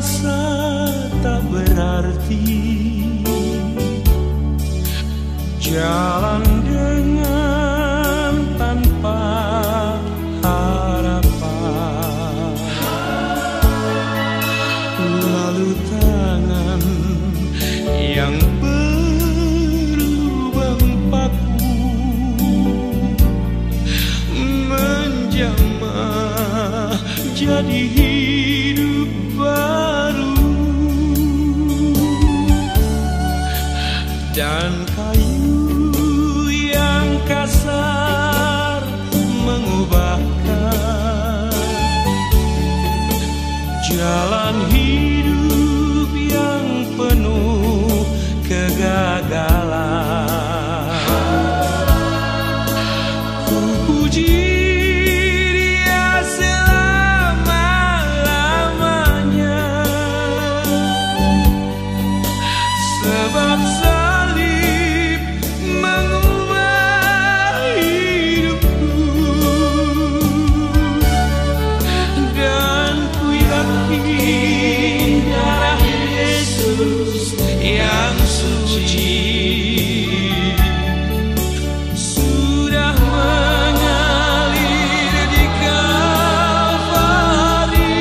merasa tak berarti, jalan dengan tanpa harapan, lalu tangan yang berlubang paku menjamah jadi hidup baru, dan kayu yang kasar mengubahkan jalan hidup yang penuh kegagalan. Ku puji Dia selama-lamanya, sebab salib mengubah hidupku, dan ku yakin darah Yesus yang suci sudah mengalir di Kalvari.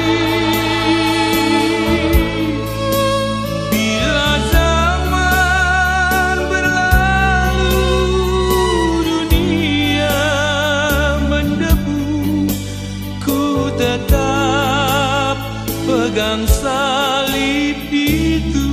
Bila zaman berlalu, dunia mendebu, ku tetap pegang salib itu.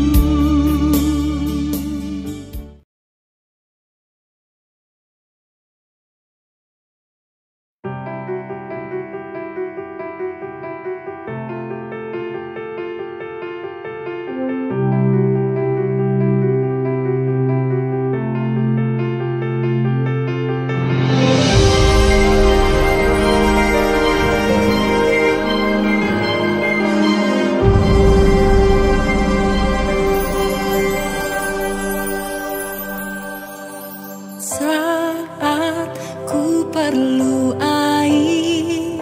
Saat ku perlu air,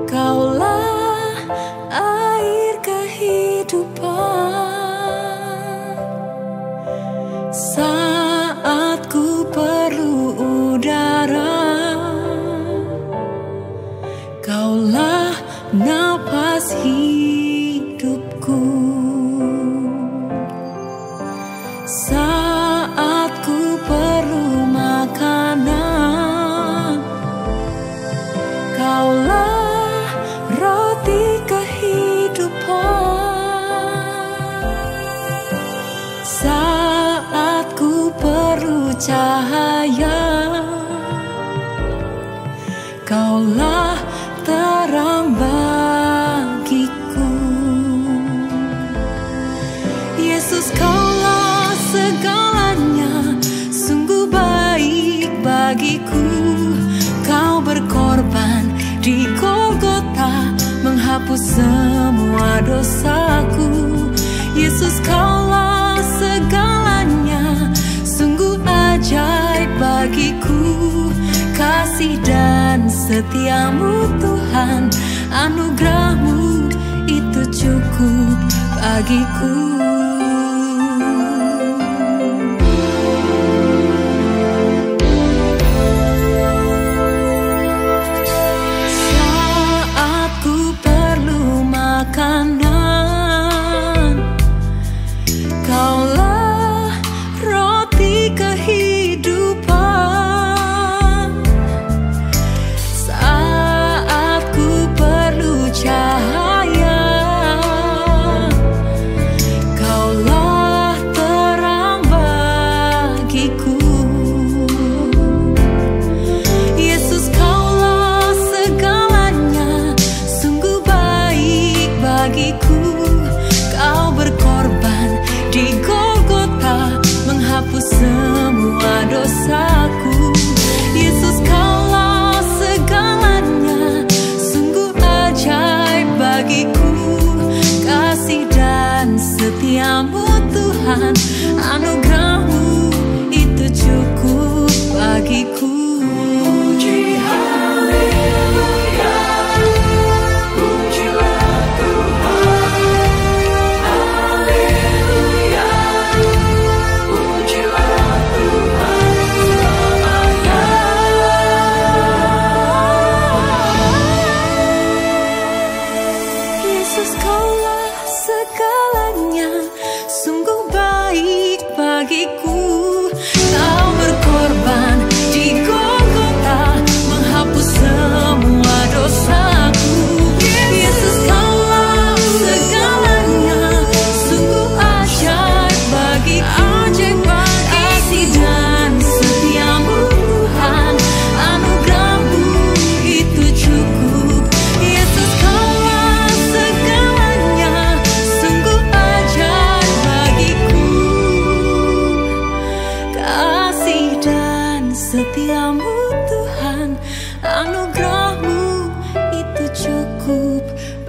Kaulah air kehidupan. Saat ku perlu udara, Kaulah napas hidupku. Saat ku perlu makanan, Kaulah roti kehidupan. Saat ku perlu cahaya, Kaulah terang bagiku. Yesus, Kaulah segalanya, sungguh baik bagiku. Kau berkorban di Golgota, menghapus semua dosaku. Yesus, Kaulah segalanya, sungguh ajaib bagiku. Kasih dan setiamu Tuhan, anugerahmu itu cukup bagiku. Saat ku perlu makanan, Kaulah roti kehidupan. Saat ku perlu cahaya, Kaulah terang bagiku. Yesus, Kaulah segalanya, sungguh baik bagiku. Kau berkorban di Golgota, menghapus semua dosaku. Yesus, Kaulah segalanya, sungguh ajaib bagiku. Kasih dan setiamu Tuhan, anugerahmu itu cukup bagiku. Puji haleluya, pujilah Tuhan.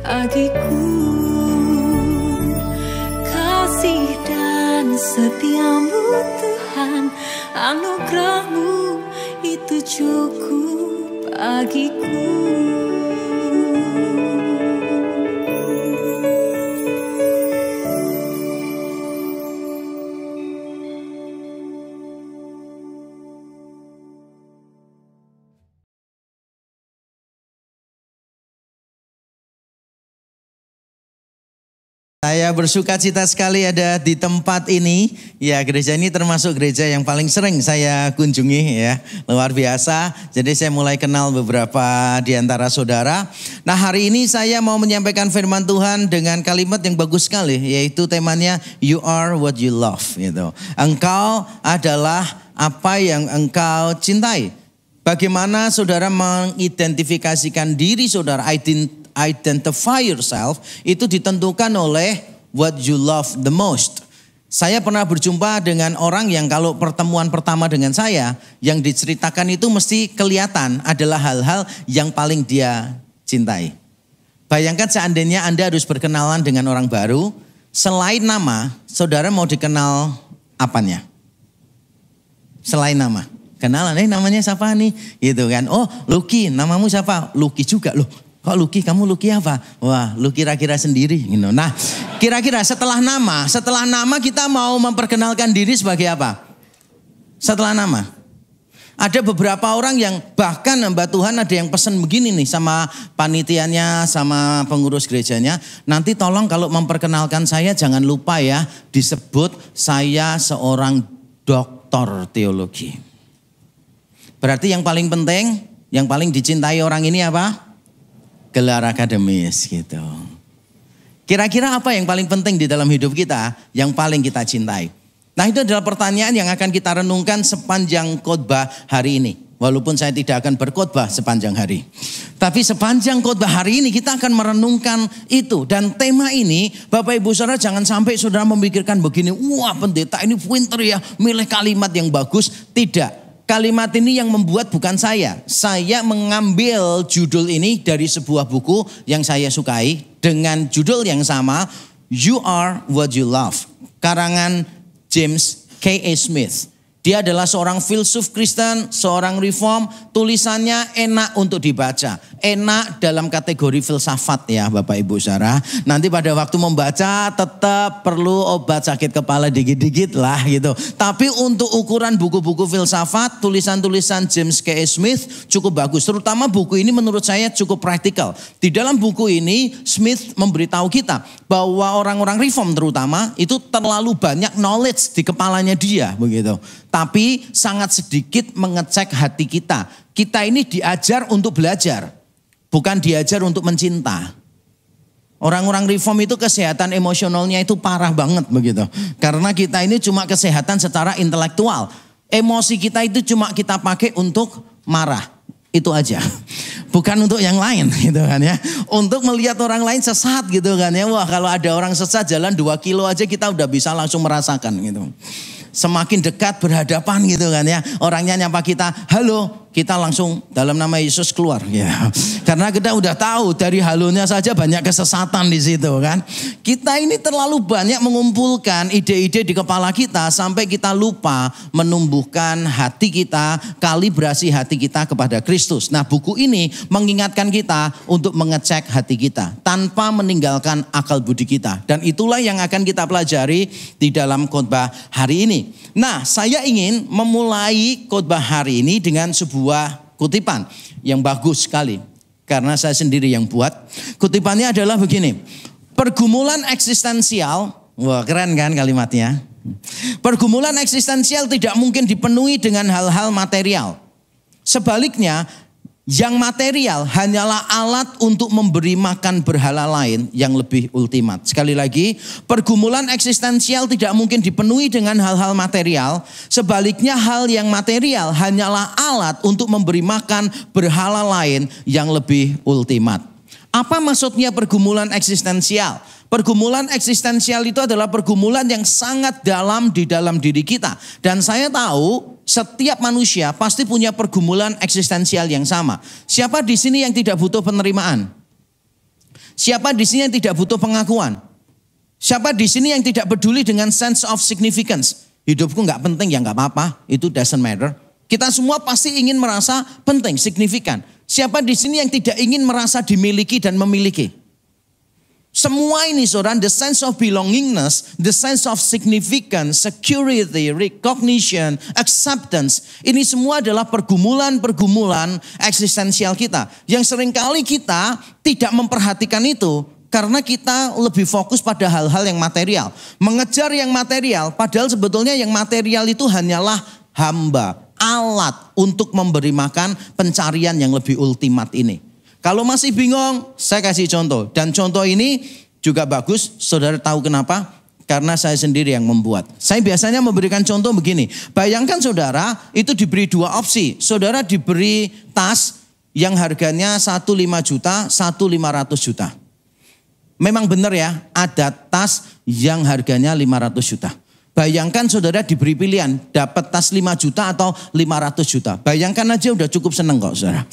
bagiku. Kasih dan setiamu Tuhan, anugerahmu itu cukup bagiku. Saya bersuka cita sekali ada di tempat ini. Ya, gereja ini termasuk gereja yang paling sering saya kunjungi ya. Luar biasa. Jadi saya mulai kenal beberapa di antara saudara. Nah, hari ini saya mau menyampaikan firman Tuhan dengan kalimat yang bagus sekali, yaitu temanya You are what you love gitu. Engkau adalah apa yang engkau cintai. Bagaimana saudara mengidentifikasikan diri saudara, identify yourself, itu ditentukan oleh what you love the most. Saya pernah berjumpa dengan orang yang kalau pertemuan pertama dengan saya, yang diceritakan itu mesti kelihatan adalah hal-hal yang paling dia cintai. Bayangkan seandainya Anda harus berkenalan dengan orang baru, selain nama, saudara mau dikenal apanya? Selain nama. Kenalan, namanya siapa nih? Gitu kan. Oh, Lucky, namamu siapa? Lucky juga loh. Kok Lucky, kamu Lucky apa? Wah, lu kira-kira sendiri. Gitu. Nah, kira-kira setelah nama kita mau memperkenalkan diri sebagai apa? Setelah nama. Ada beberapa orang yang bahkan hamba Tuhan ada yang pesan begini nih sama panitianya, sama pengurus gerejanya. Nanti tolong kalau memperkenalkan saya jangan lupa ya disebut saya seorang doktor teologi. Berarti yang paling penting, yang paling dicintai orang ini apa? Gelar akademis gitu. Kira-kira apa yang paling penting di dalam hidup kita, yang paling kita cintai? Nah, itu adalah pertanyaan yang akan kita renungkan sepanjang khotbah hari ini. Walaupun saya tidak akan berkhotbah sepanjang hari. Tapi sepanjang khotbah hari ini kita akan merenungkan itu. Dan tema ini Bapak Ibu Saudara jangan sampai saudara memikirkan begini. Wah, pendeta ini pinter ya milih kalimat yang bagus. Tidak. Kalimat ini yang membuat bukan saya. Saya mengambil judul ini dari sebuah buku yang saya sukai. Dengan judul yang sama, You Are What You Love. Karangan James K.A. Smith. Dia adalah seorang filsuf Kristen, seorang reform. Tulisannya enak untuk dibaca. Enak dalam kategori filsafat ya Bapak Ibu Saudara. Nanti pada waktu membaca tetap perlu obat sakit kepala dikit-dikit lah gitu. Tapi untuk ukuran buku-buku filsafat, tulisan-tulisan James K.A. Smith cukup bagus. Terutama buku ini menurut saya cukup praktikal. Di dalam buku ini Smith memberitahu kita bahwa orang-orang reform terutama itu terlalu banyak knowledge di kepalanya dia begitu. Tapi sangat sedikit mengecek hati kita. Kita ini diajar untuk belajar, bukan diajar untuk mencinta. Orang-orang reform itu kesehatan emosionalnya itu parah banget begitu. Karena kita ini cuma kesehatan secara intelektual. Emosi kita itu cuma kita pakai untuk marah. Itu aja. Bukan untuk yang lain gitu kan ya. Untuk melihat orang lain sesat gitu kan ya. Wah, kalau ada orang sesat jalan 2 kilo aja kita udah bisa langsung merasakan gitu. Semakin dekat berhadapan gitu kan ya. Orangnya nyapa kita, halo. Kita langsung dalam nama Yesus keluar ya. Karena kita udah tahu dari halonya saja banyak kesesatan di situ kan. Kita ini terlalu banyak mengumpulkan ide-ide di kepala kita sampai kita lupa menumbuhkan hati kita, kalibrasi hati kita kepada Kristus. Nah, buku ini mengingatkan kita untuk mengecek hati kita tanpa meninggalkan akal budi kita. Dan itulah yang akan kita pelajari di dalam khotbah hari ini. Nah, saya ingin memulai khotbah hari ini dengan sebuah kutipan yang bagus sekali. Karena saya sendiri yang buat. Kutipannya adalah begini. Pergumulan eksistensial. Wah, keren kan kalimatnya. Pergumulan eksistensial tidak mungkin dipenuhi dengan hal-hal material. Sebaliknya, yang material hanyalah alat untuk memberi makan berhala lain yang lebih ultimat. Sekali lagi, pergumulan eksistensial tidak mungkin dipenuhi dengan hal-hal material. Sebaliknya, hal yang material hanyalah alat untuk memberi makan berhala lain yang lebih ultimat. Apa maksudnya pergumulan eksistensial? Pergumulan eksistensial itu adalah pergumulan yang sangat dalam di dalam diri kita. Dan saya tahu setiap manusia pasti punya pergumulan eksistensial yang sama. Siapa di sini yang tidak butuh penerimaan? Siapa di sini yang tidak butuh pengakuan? Siapa di sini yang tidak peduli dengan sense of significance? Hidupku nggak penting, ya nggak apa-apa, itu doesn't matter. Kita semua pasti ingin merasa penting, signifikan. Siapa di sini yang tidak ingin merasa dimiliki dan memiliki? Semua ini saudara, the sense of belongingness, the sense of significance, security, recognition, acceptance. Ini semua adalah pergumulan-pergumulan eksistensial kita. Yang seringkali kita tidak memperhatikan itu karena kita lebih fokus pada hal-hal yang material. Mengejar yang material, padahal sebetulnya yang material itu hanyalah hamba, alat untuk memberi makan pencarian yang lebih ultimat ini. Kalau masih bingung, saya kasih contoh. Dan contoh ini juga bagus, saudara tahu kenapa? Karena saya sendiri yang membuat. Saya biasanya memberikan contoh begini. Bayangkan saudara itu diberi dua opsi. Saudara diberi tas yang harganya 1,5 juta, 1,500 juta. Memang benar ya, ada tas yang harganya 500 juta. Bayangkan saudara diberi pilihan, dapat tas 5 juta atau 500 juta. Bayangkan aja udah cukup seneng kok saudara.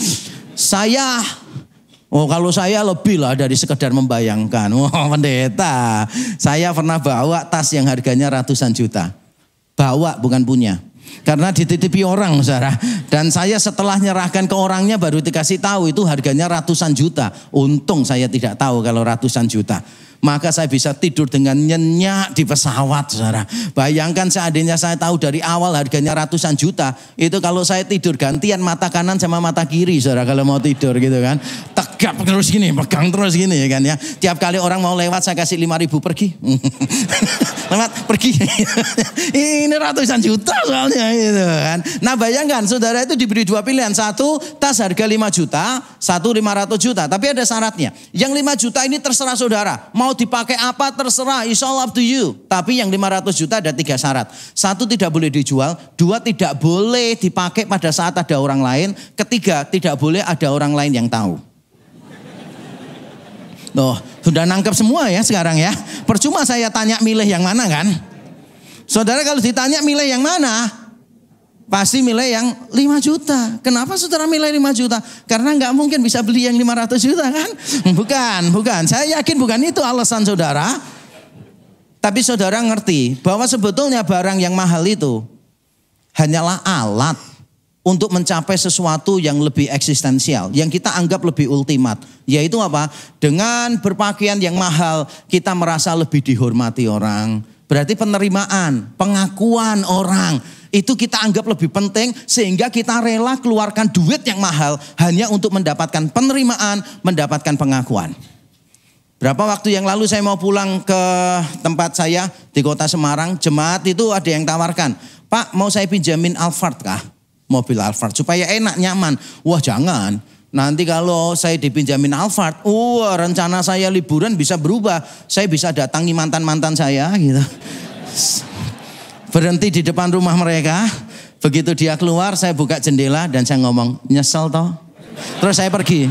Kalau saya lebih lah dari sekedar membayangkan. Pendeta, saya pernah bawa tas yang harganya ratusan juta. Bawa bukan punya. Karena dititipi orang saudara. Dan saya setelah nyerahkan ke orangnya baru dikasih tahu itu harganya ratusan juta. Untung saya tidak tahu kalau ratusan juta. Maka saya bisa tidur dengan nyenyak di pesawat saudara. Bayangkan seandainya saya tahu dari awal harganya ratusan juta. Itu kalau saya tidur gantian mata kanan sama mata kiri saudara kalau mau tidur gitu kan. Tegap terus gini, pegang terus gini ya kan ya. Tiap kali orang mau lewat saya kasih 5.000 pergi. Lewat pergi. Ini ratusan juta soalnya gitu kan. Nah bayangkan saudara itu diberi dua pilihan. Satu tas harga 5 juta, 1,500 juta. Tapi ada syaratnya. Yang 5 juta ini terserah saudara. Mau dipakai apa terserah, it's all up to you. Tapi yang 500 juta ada 3 syarat. 1 tidak boleh dijual, 2 tidak boleh dipakai pada saat ada orang lain, 3 tidak boleh ada orang lain yang tahu. Loh, sudah nangkep semua ya sekarang ya. Percuma saya tanya milih yang mana kan. Saudara kalau ditanya milih yang mana, pasti milih yang 5 juta. Kenapa saudara milih 5 juta? Karena nggak mungkin bisa beli yang 500 juta kan? Bukan. Saya yakin bukan itu alasan saudara. Tapi saudara ngerti bahwa sebetulnya barang yang mahal itu hanyalah alat untuk mencapai sesuatu yang lebih eksistensial. Yang kita anggap lebih ultimat. Yaitu apa? Dengan berpakaian yang mahal kita merasa lebih dihormati orang. Berarti penerimaan, pengakuan orang. Itu kita anggap lebih penting sehingga kita rela keluarkan duit yang mahal hanya untuk mendapatkan penerimaan, mendapatkan pengakuan. Berapa waktu yang lalu saya mau pulang ke tempat saya di kota Semarang, jemaat itu ada yang tawarkan, Pak mau saya pinjamin Alphard kah? Mobil Alphard supaya enak, nyaman. Wah jangan, nanti kalau saya dipinjamin Alphard, rencana saya liburan bisa berubah. Saya bisa datangi mantan-mantan saya gitu. Berhenti di depan rumah mereka. Begitu dia keluar saya buka jendela dan saya ngomong nyesel toh. Terus saya pergi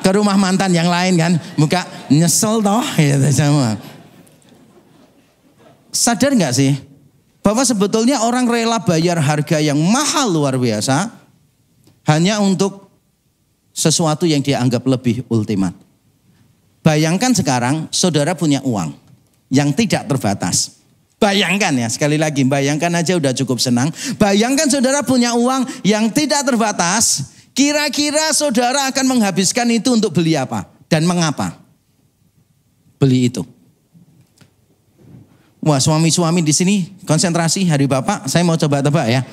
ke rumah mantan yang lain kan. Buka nyesel toh gitu semua. Sadar gak sih bahwa sebetulnya orang rela bayar harga yang mahal luar biasa hanya untuk sesuatu yang dia anggap lebih ultimat. Bayangkan sekarang saudara punya uang yang tidak terbatas. Bayangkan ya, sekali lagi bayangkan aja udah cukup senang. Bayangkan saudara punya uang yang tidak terbatas. Kira-kira saudara akan menghabiskan itu untuk beli apa? Dan mengapa? Beli itu. Wah suami-suami di sini konsentrasi hari Bapak, saya mau coba tebak ya.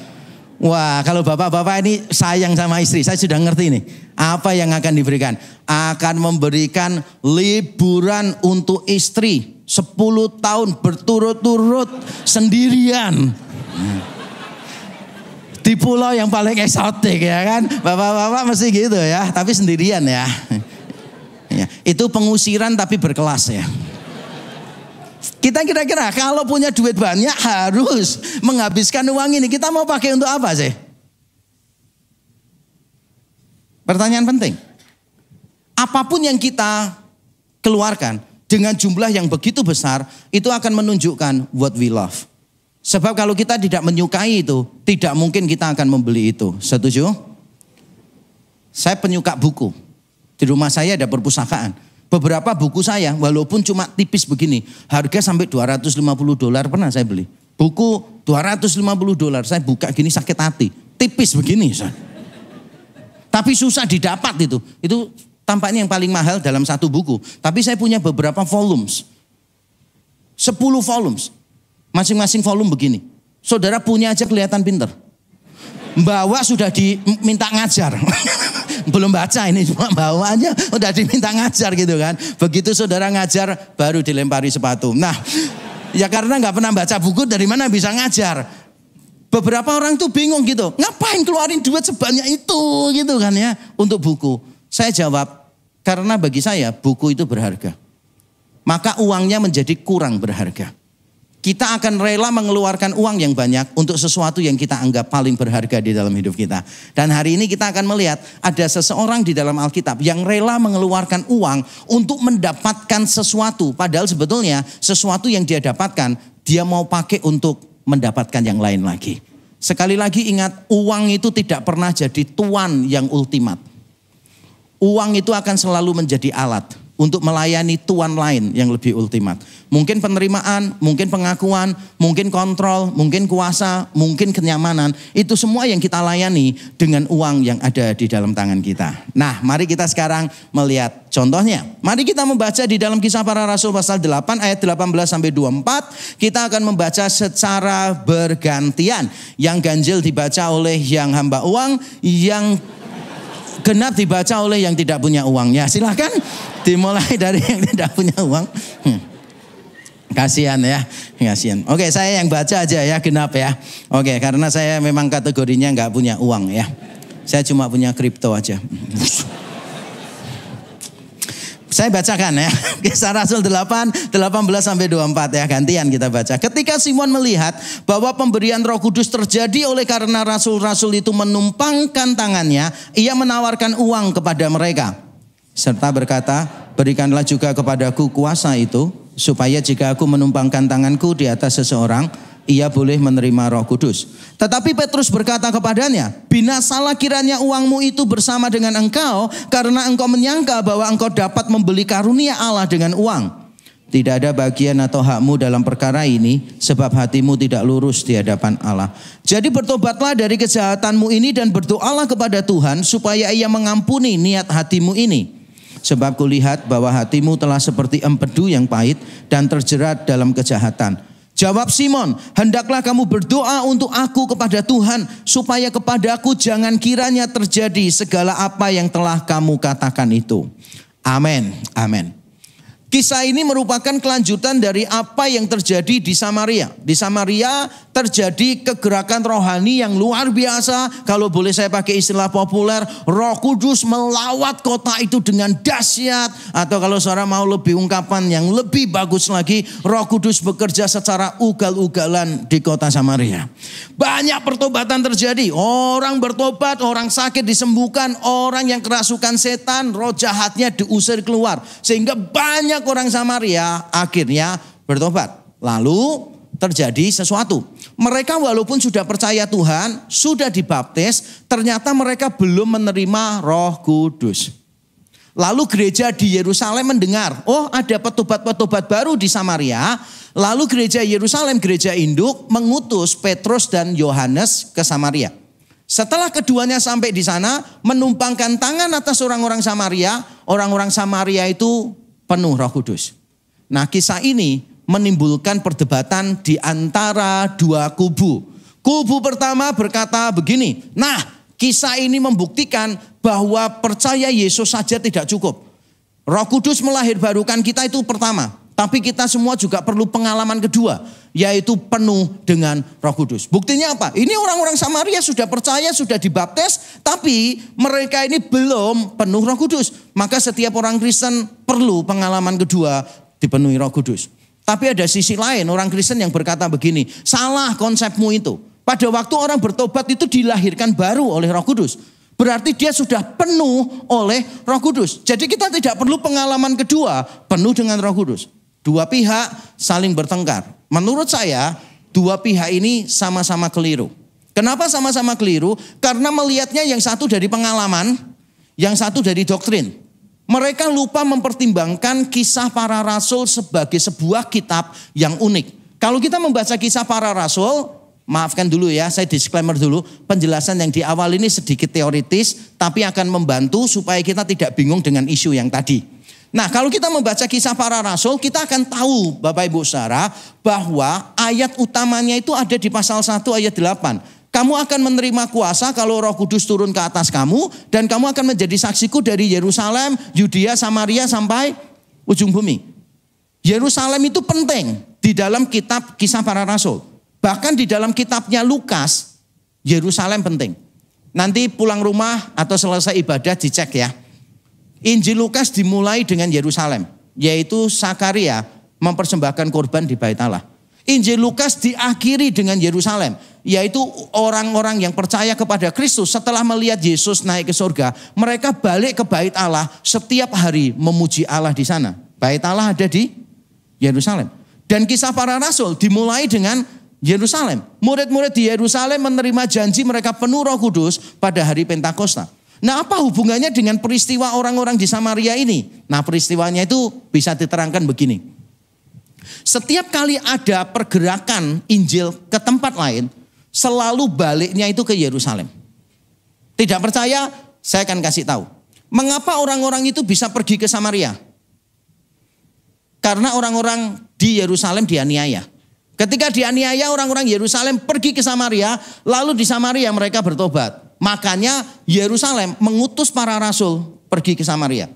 Wah kalau bapak-bapak ini sayang sama istri, saya sudah ngerti nih. Apa yang akan diberikan? Akan memberikan liburan untuk istri 10 tahun berturut-turut sendirian. Di pulau yang paling eksotik ya kan. Bapak-bapak mesti gitu ya, tapi sendirian ya. Itu pengusiran tapi berkelas ya. Kita kira-kira kalau punya duit banyak harus menghabiskan uang ini. Kita mau pakai untuk apa sih? Pertanyaan penting. Apapun yang kita keluarkan dengan jumlah yang begitu besar, itu akan menunjukkan what we love. Sebab kalau kita tidak menyukai itu, tidak mungkin kita akan membeli itu. Setuju? Saya penyuka buku. Di rumah saya ada perpustakaan. Beberapa buku saya walaupun cuma tipis begini, harga sampai $250 pernah saya beli. Buku $250 saya buka gini sakit hati. Tipis begini. Tapi susah didapat itu. Itu tampaknya yang paling mahal dalam satu buku. Tapi saya punya beberapa volumes. 10 volumes. Masing-masing volume begini. Saudara punya aja kelihatan pinter. Bawa sudah diminta ngajar. Belum baca ini, cuma bawa aja udah diminta ngajar gitu kan. Begitu saudara ngajar baru dilempari sepatu. Nah, ya karena nggak pernah baca buku dari mana bisa ngajar. Beberapa orang tuh bingung gitu. Ngapain keluarin duit sebanyak itu gitu kan ya untuk buku. Saya jawab, karena bagi saya buku itu berharga. Maka uangnya menjadi kurang berharga. Kita akan rela mengeluarkan uang yang banyak untuk sesuatu yang kita anggap paling berharga di dalam hidup kita. Dan hari ini kita akan melihat ada seseorang di dalam Alkitab yang rela mengeluarkan uang untuk mendapatkan sesuatu. Padahal sebetulnya sesuatu yang dia dapatkan, dia mau pakai untuk mendapatkan yang lain lagi. Sekali lagi ingat, uang itu tidak pernah jadi tuan yang ultimat. Uang itu akan selalu menjadi alat untuk melayani tuan lain yang lebih ultimat. Mungkin penerimaan, mungkin pengakuan, mungkin kontrol, mungkin kuasa, mungkin kenyamanan. Itu semua yang kita layani dengan uang yang ada di dalam tangan kita. Nah, mari kita sekarang melihat contohnya. Mari kita membaca di dalam Kisah Para Rasul pasal 8 ayat 18-24. Kita akan membaca secara bergantian. Yang ganjil dibaca oleh yang hamba uang, yang genap dibaca oleh yang tidak punya uang. Ya, silakan dimulai dari yang tidak punya uang. Kasihan ya, kasihan. Oke, saya yang baca aja ya, genap ya. Oke, karena saya memang kategorinya nggak punya uang ya. Saya cuma punya kripto aja. Saya bacakan ya. Kisah Rasul 8, 18-24 ya. Gantian kita baca. Ketika Simon melihat bahwa pemberian Roh Kudus terjadi oleh karena rasul-rasul itu menumpangkan tangannya, ia menawarkan uang kepada mereka. Serta berkata, berikanlah juga kepadaku kuasa itu, supaya jika aku menumpangkan tanganku di atas seseorang, ia boleh menerima Roh Kudus. Tetapi Petrus berkata kepadanya, binasalah kiranya uangmu itu bersama dengan engkau, karena engkau menyangka bahwa engkau dapat membeli karunia Allah dengan uang. Tidak ada bagian atau hakmu dalam perkara ini, sebab hatimu tidak lurus di hadapan Allah. Jadi bertobatlah dari kejahatanmu ini dan berdoalah kepada Tuhan, supaya ia mengampuni niat hatimu ini. Sebab kulihat bahwa hatimu telah seperti empedu yang pahit dan terjerat dalam kejahatan. Jawab Simon, hendaklah kamu berdoa untuk aku kepada Tuhan, supaya kepadaku jangan kiranya terjadi segala apa yang telah kamu katakan itu. Amin, amin. Kisah ini merupakan kelanjutan dari apa yang terjadi di Samaria. Di Samaria terjadi kegerakan rohani yang luar biasa. Kalau boleh saya pakai istilah populer, Roh Kudus melawat kota itu dengan dahsyat. Atau kalau saudara mau lebih ungkapan yang lebih bagus lagi, Roh Kudus bekerja secara ugal-ugalan di kota Samaria. Banyak pertobatan terjadi. Orang bertobat, orang sakit disembuhkan, orang yang kerasukan setan, roh jahatnya diusir keluar. Sehingga banyak orang Samaria akhirnya bertobat. Lalu terjadi sesuatu. Mereka walaupun sudah percaya Tuhan, sudah dibaptis, ternyata mereka belum menerima Roh Kudus. Lalu gereja di Yerusalem mendengar, oh ada petobat-petobat baru di Samaria. Lalu gereja Yerusalem, gereja induk, mengutus Petrus dan Yohanes ke Samaria. Setelah keduanya sampai di sana, menumpangkan tangan atas orang-orang Samaria. Orang-orang Samaria itu penuh Roh Kudus. Nah, kisah ini menimbulkan perdebatan di antara dua kubu. Kubu pertama berkata begini, nah kisah ini membuktikan bahwa percaya Yesus saja tidak cukup. Roh Kudus melahirbarukan kita itu pertama, tapi kita semua juga perlu pengalaman kedua, yaitu penuh dengan Roh Kudus. Buktinya apa? Ini orang-orang Samaria sudah percaya, sudah dibaptis, tapi mereka ini belum penuh Roh Kudus. Maka setiap orang Kristen perlu pengalaman kedua dipenuhi Roh Kudus. Tapi ada sisi lain, orang Kristen yang berkata begini, salah konsepmu itu. Pada waktu orang bertobat itu dilahirkan baru oleh Roh Kudus. Berarti dia sudah penuh oleh Roh Kudus. Jadi kita tidak perlu pengalaman kedua penuh dengan Roh Kudus. Dua pihak saling bertengkar. Menurut saya dua pihak ini sama-sama keliru. Kenapa sama-sama keliru? Karena melihatnya yang satu dari pengalaman, yang satu dari doktrin. Mereka lupa mempertimbangkan Kisah Para Rasul sebagai sebuah kitab yang unik. Kalau kita membaca Kisah Para Rasul, maafkan dulu ya, saya disclaimer dulu. Penjelasan yang di awal ini sedikit teoritis, tapi akan membantu supaya kita tidak bingung dengan isu yang tadi. Nah, kalau kita membaca Kisah Para Rasul, kita akan tahu Bapak Ibu Saudara bahwa ayat utamanya itu ada di pasal 1 ayat 8. Kamu akan menerima kuasa kalau Roh Kudus turun ke atas kamu, dan kamu akan menjadi saksiku dari Yerusalem, Yudea, Samaria sampai ujung bumi. Yerusalem itu penting di dalam kitab Kisah Para Rasul. Bahkan di dalam kitabnya Lukas, Yerusalem penting. Nanti pulang rumah atau selesai ibadah dicek ya. Injil Lukas dimulai dengan Yerusalem, yaitu Sakaria mempersembahkan korban di Bait Allah. Injil Lukas diakhiri dengan Yerusalem, yaitu orang-orang yang percaya kepada Kristus setelah melihat Yesus naik ke surga, mereka balik ke Bait Allah setiap hari memuji Allah di sana. Bait Allah ada di Yerusalem. Dan Kisah Para Rasul dimulai dengan Yerusalem. Murid-murid di Yerusalem menerima janji mereka penuh Roh Kudus pada hari Pentakosta. Nah, apa hubungannya dengan peristiwa orang-orang di Samaria ini? Nah, peristiwanya itu bisa diterangkan begini. Setiap kali ada pergerakan Injil ke tempat lain, selalu baliknya itu ke Yerusalem. Tidak percaya? Saya akan kasih tahu. Mengapa orang-orang itu bisa pergi ke Samaria? Karena orang-orang di Yerusalem dianiaya. Ketika dianiaya, orang-orang Yerusalem pergi ke Samaria, lalu di Samaria mereka bertobat. Makanya Yerusalem mengutus para rasul pergi ke Samaria.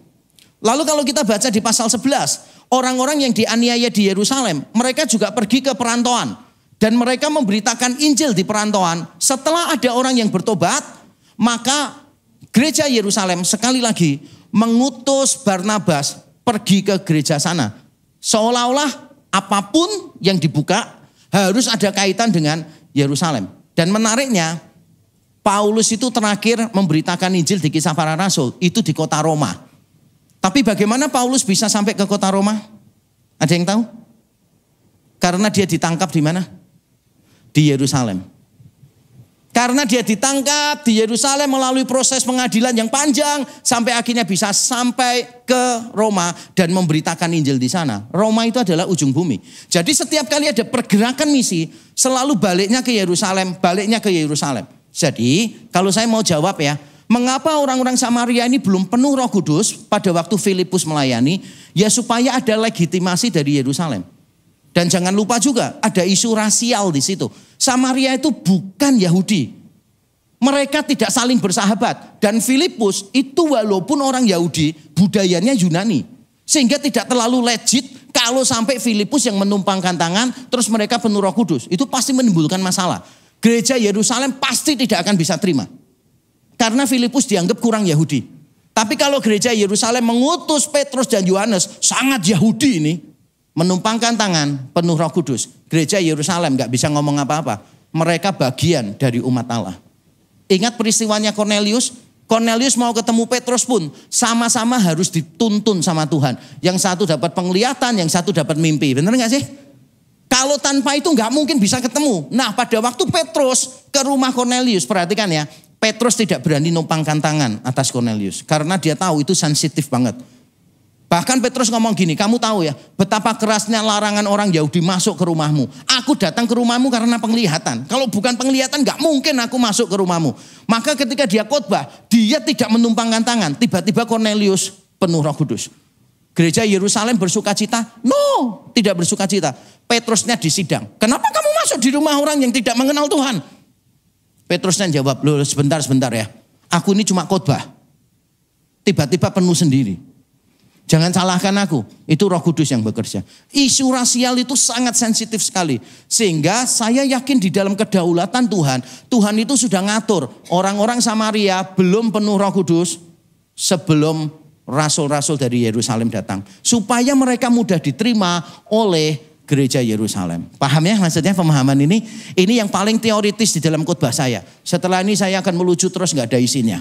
Lalu kalau kita baca di pasal 11, orang-orang yang dianiaya di Yerusalem, mereka juga pergi ke perantauan. Dan mereka memberitakan Injil di perantauan. Setelah ada orang yang bertobat, maka gereja Yerusalem sekali lagi mengutus Barnabas pergi ke gereja sana. Seolah-olah apapun yang dibuka harus ada kaitan dengan Yerusalem. Dan menariknya, Paulus itu terakhir memberitakan Injil di Kisah Para Rasul, itu di kota Roma. Tapi bagaimana Paulus bisa sampai ke kota Roma? Ada yang tahu? Karena dia ditangkap di mana? Di Yerusalem. Karena dia ditangkap di Yerusalem melalui proses pengadilan yang panjang, sampai akhirnya bisa sampai ke Roma dan memberitakan Injil di sana. Roma itu adalah ujung bumi. Jadi setiap kali ada pergerakan misi, selalu baliknya ke Yerusalem, baliknya ke Yerusalem. Jadi kalau saya mau jawab ya, mengapa orang-orang Samaria ini belum penuh Roh Kudus pada waktu Filipus melayani? Ya supaya ada legitimasi dari Yerusalem. Dan jangan lupa juga ada isu rasial di situ. Samaria itu bukan Yahudi. Mereka tidak saling bersahabat. Dan Filipus itu walaupun orang Yahudi, budayanya Yunani. Sehingga tidak terlalu legit kalau sampai Filipus yang menumpangkan tangan terus mereka penuh Roh Kudus. Itu pasti menimbulkan masalah. Gereja Yerusalem pasti tidak akan bisa terima. Karena Filipus dianggap kurang Yahudi. Tapi kalau gereja Yerusalem mengutus Petrus dan Yohanes, sangat Yahudi ini, menumpangkan tangan penuh Roh Kudus. Gereja Yerusalem gak bisa ngomong apa-apa. Mereka bagian dari umat Allah. Ingat peristiwanya Cornelius? Cornelius mau ketemu Petrus pun sama-sama harus dituntun sama Tuhan. Yang satu dapat penglihatan, yang satu dapat mimpi. Benar gak sih? Kalau tanpa itu gak mungkin bisa ketemu. Nah, pada waktu Petrus ke rumah Cornelius, perhatikan ya. Petrus tidak berani numpangkan tangan atas Cornelius. Karena dia tahu itu sensitif banget. Bahkan Petrus ngomong gini, kamu tahu ya betapa kerasnya larangan orang Yahudi masuk ke rumahmu. Aku datang ke rumahmu karena penglihatan. Kalau bukan penglihatan gak mungkin aku masuk ke rumahmu. Maka ketika dia khotbah, dia tidak menumpangkan tangan. Tiba-tiba Cornelius penuh Roh Kudus. Gereja Yerusalem bersukacita? No, tidak bersukacita. Petrusnya disidang. Kenapa kamu masuk di rumah orang yang tidak mengenal Tuhan? Petrusnya jawab, loh sebentar ya. Aku ini cuma khotbah. Tiba-tiba penuh sendiri. Jangan salahkan aku, itu Roh Kudus yang bekerja. Isu rasial itu sangat sensitif sekali. Sehingga saya yakin di dalam kedaulatan Tuhan, Tuhan itu sudah ngatur. Orang-orang Samaria belum penuh Roh Kudus sebelum rasul-rasul dari Yerusalem datang. Supaya mereka mudah diterima oleh gereja Yerusalem. Paham ya maksudnya pemahaman ini? Ini yang paling teoritis di dalam khotbah saya. Setelah ini saya akan melucu terus gak ada isinya.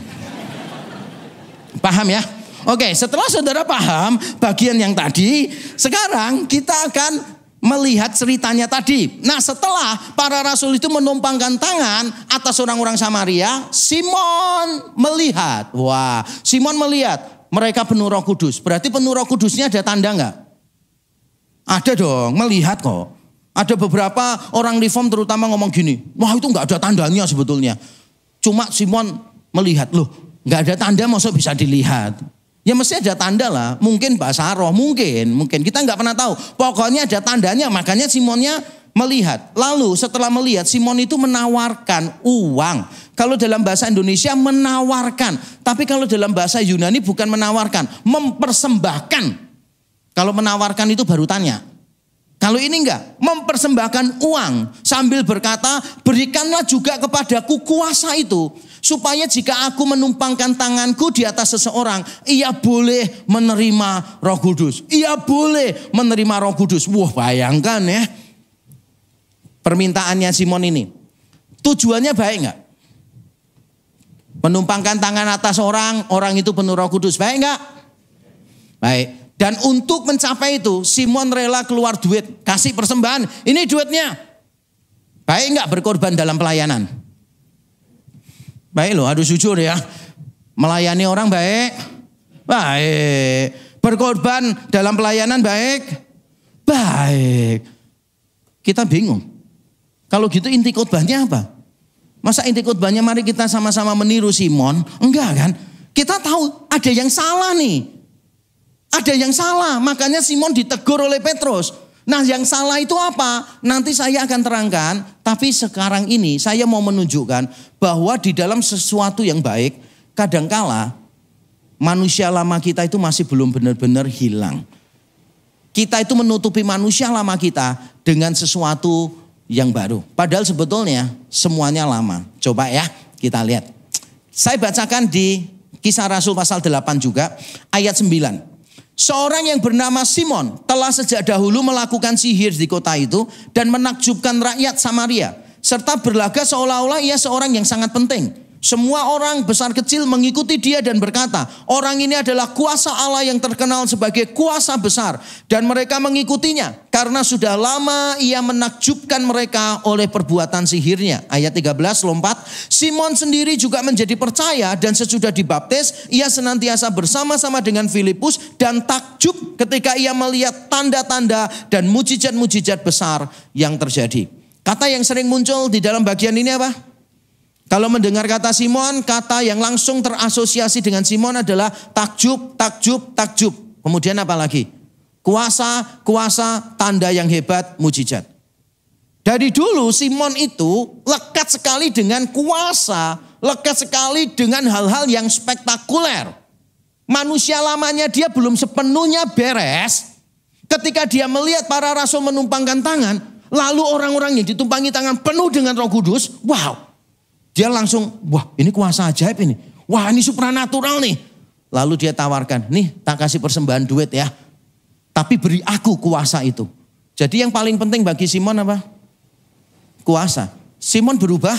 Paham ya? Oke, setelah saudara paham bagian yang tadi, sekarang kita akan melihat ceritanya tadi. Nah, setelah para rasul itu menumpangkan tangan atas orang-orang Samaria, Simon melihat. Wah, Simon melihat mereka penuh Roh Kudus. Berarti penuh Roh Kudusnya ada tanda enggak? Ada dong, melihat kok. Ada beberapa orang reform terutama ngomong gini, wah itu enggak ada tandanya sebetulnya. Cuma Simon melihat, loh enggak ada tanda maksud bisa dilihat. Ya mesti ada tanda lah, mungkin bahasa roh, mungkin. Kita enggak pernah tahu. Pokoknya ada tandanya, makanya Simonnya melihat. Lalu setelah melihat, Simon itu menawarkan uang. Kalau dalam bahasa Indonesia menawarkan. Tapi kalau dalam bahasa Yunani bukan menawarkan, mempersembahkan. Kalau menawarkan itu baru tanya. Kalau ini enggak, mempersembahkan uang. Sambil berkata, berikanlah juga kepadaku kuasa itu. Supaya jika aku menumpangkan tanganku di atas seseorang, ia boleh menerima Roh Kudus. Ia boleh menerima Roh Kudus. Wah, bayangkan ya. Permintaannya Simon ini. Tujuannya baik enggak? Menumpangkan tangan atas orang itu penuh Roh Kudus. Baik enggak? Baik. Dan untuk mencapai itu, Simon rela keluar duit. Kasih persembahan. Ini duitnya. Baik enggak berkorban dalam pelayanan? Baik loh, harus jujur ya. Melayani orang baik. Baik. Berkorban dalam pelayanan baik. Baik. Kita bingung. Kalau gitu inti khotbahnya apa? Masa inti khotbahnya mari kita sama-sama meniru Simon? Enggak kan? Kita tahu ada yang salah nih. Ada yang salah, makanya Simon ditegur oleh Petrus. Nah yang salah itu apa? Nanti saya akan terangkan. Tapi sekarang ini saya mau menunjukkan bahwa di dalam sesuatu yang baik, kadangkala manusia lama kita itu masih belum benar-benar hilang. Kita itu menutupi manusia lama kita dengan sesuatu yang baru. Padahal sebetulnya semuanya lama. Coba ya kita lihat. Saya bacakan di Kisah Rasul pasal 8 juga ayat 9. Seorang yang bernama Simon telah sejak dahulu melakukan sihir di kota itu dan menakjubkan rakyat Samaria. Serta berlaga seolah-olah ia seorang yang sangat penting. Semua orang besar kecil mengikuti dia dan berkata, orang ini adalah kuasa Allah yang terkenal sebagai kuasa besar. Dan mereka mengikutinya karena sudah lama ia menakjubkan mereka oleh perbuatan sihirnya. Ayat 13 lompat. Simon sendiri juga menjadi percaya dan sesudah dibaptis ia senantiasa bersama-sama dengan Filipus dan takjub ketika ia melihat tanda-tanda dan mujizat-mujizat besar yang terjadi. Kata yang sering muncul di dalam bagian ini apa? Kalau mendengar kata Simon, kata yang langsung terasosiasi dengan Simon adalah takjub, takjub, takjub. Kemudian apa lagi? Kuasa, kuasa, tanda yang hebat, mujizat. Dari dulu Simon itu lekat sekali dengan kuasa, lekat sekali dengan hal-hal yang spektakuler. Manusia lamanya dia belum sepenuhnya beres. Ketika dia melihat para rasul menumpangkan tangan, lalu orang-orang yang ditumpangi tangan penuh dengan Roh Kudus, wow. Dia langsung, wah ini kuasa ajaib ini. Wah ini supranatural nih. Lalu dia tawarkan, nih tak kasih persembahan duit ya. Tapi beri aku kuasa itu. Jadi yang paling penting bagi Simon apa? Kuasa. Simon berubah?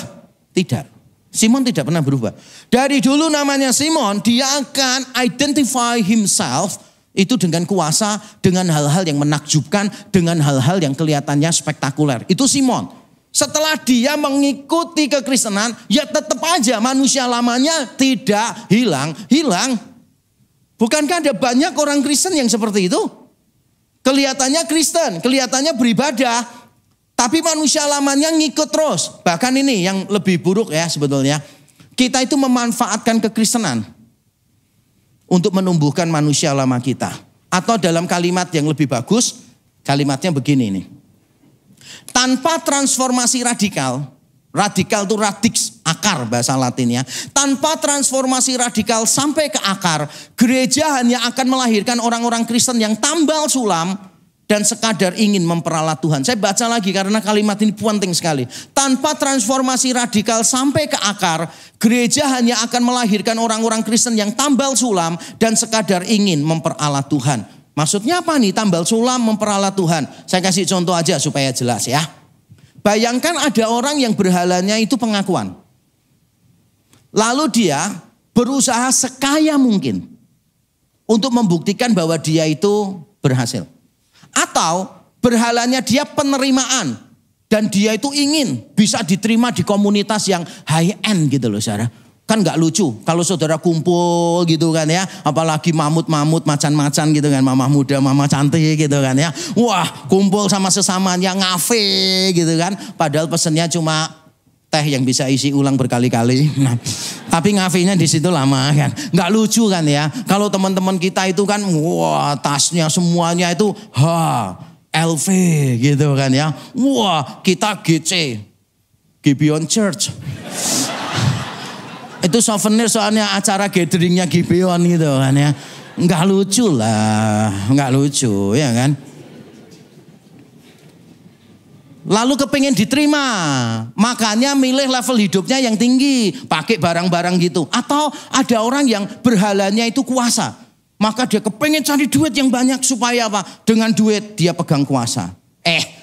Tidak. Simon tidak pernah berubah. Dari dulu namanya Simon, dia akan identify himself itu dengan kuasa, dengan hal-hal yang menakjubkan, dengan hal-hal yang kelihatannya spektakuler. Itu Simon. Setelah dia mengikuti kekristenan, ya tetap aja manusia lamanya tidak hilang. Bukankah ada banyak orang Kristen yang seperti itu? Kelihatannya Kristen, kelihatannya beribadah, tapi manusia lamanya ngikut terus. Bahkan ini yang lebih buruk ya sebetulnya. Kita itu memanfaatkan kekristenan untuk menumbuhkan manusia lama kita. Atau dalam kalimat yang lebih bagus, kalimatnya begini nih. Tanpa transformasi radikal itu radix, akar bahasa Latinnya. Tanpa transformasi radikal sampai ke akar, gereja hanya akan melahirkan orang-orang Kristen yang tambal sulam dan sekadar ingin memperalat Tuhan. Saya baca lagi karena kalimat ini penting sekali. Tanpa transformasi radikal sampai ke akar, gereja hanya akan melahirkan orang-orang Kristen yang tambal sulam dan sekadar ingin memperalat Tuhan. Maksudnya apa nih tambal sulam memperalat Tuhan? Saya kasih contoh aja supaya jelas ya. Bayangkan ada orang yang berhalanya itu pengakuan. Lalu dia berusaha sekaya mungkin untuk membuktikan bahwa dia itu berhasil. Atau berhalanya dia penerimaan dan dia itu ingin bisa diterima di komunitas yang high end gitu loh saudara. Kan nggak lucu kalau saudara kumpul gitu kan ya. Apalagi mamut-mamut, macan-macan gitu kan. Mama muda, mama cantik gitu kan ya. Wah, kumpul sama sesamanya ngafe gitu kan. Padahal pesennya cuma teh yang bisa isi ulang berkali-kali. Nah, tapi ngafenya di situ lama kan. Nggak lucu kan ya. Kalau teman-teman kita itu kan wah, tasnya semuanya itu LV gitu kan ya. Wah, kita GC. Gibeon Church. Itu souvenir soalnya acara gatheringnya Gibeon gitu kan ya. Nggak lucu lah, nggak lucu ya kan. Lalu kepengen diterima, makanya milih level hidupnya yang tinggi, pakai barang-barang gitu. Atau ada orang yang berhalanya itu kuasa, maka dia kepengen cari duit yang banyak supaya apa? Dengan duit dia pegang kuasa.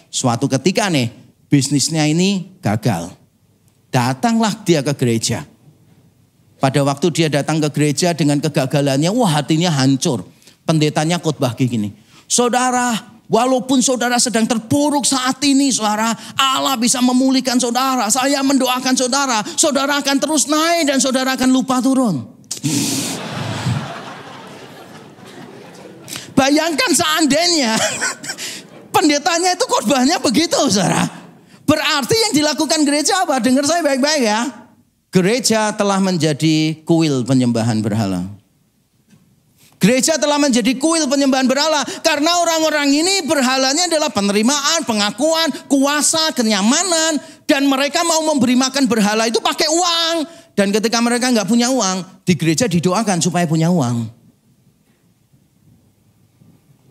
Suatu ketika nih bisnisnya ini gagal. Datanglah dia ke gereja. Pada waktu dia datang ke gereja dengan kegagalannya, wah hatinya hancur. Pendetanya khotbah gini, saudara, walaupun saudara sedang terpuruk saat ini, saudara, Allah bisa memulihkan saudara. Saya mendoakan saudara, saudara akan terus naik dan saudara akan lupa turun. Bayangkan seandainya pendetanya itu khotbahnya begitu, saudara. Berarti yang dilakukan gereja apa? Dengar saya baik-baik ya. Gereja telah menjadi kuil penyembahan berhala. Gereja telah menjadi kuil penyembahan berhala. Karena orang-orang ini berhalanya adalah penerimaan, pengakuan, kuasa, kenyamanan. Dan mereka mau memberi makan berhala itu pakai uang. Dan ketika mereka nggak punya uang, di gereja didoakan supaya punya uang.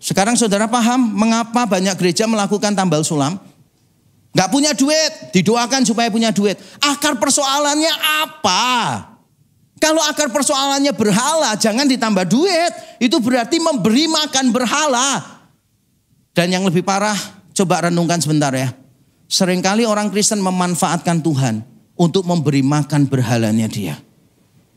Sekarang saudara paham mengapa banyak gereja melakukan tambal sulam? Gak punya duit, didoakan supaya punya duit. Akar persoalannya apa? Kalau akar persoalannya berhala, jangan ditambah duit. Itu berarti memberi makan berhala. Dan yang lebih parah, coba renungkan sebentar ya. Seringkali orang Kristen memanfaatkan Tuhan untuk memberi makan berhalanya dia.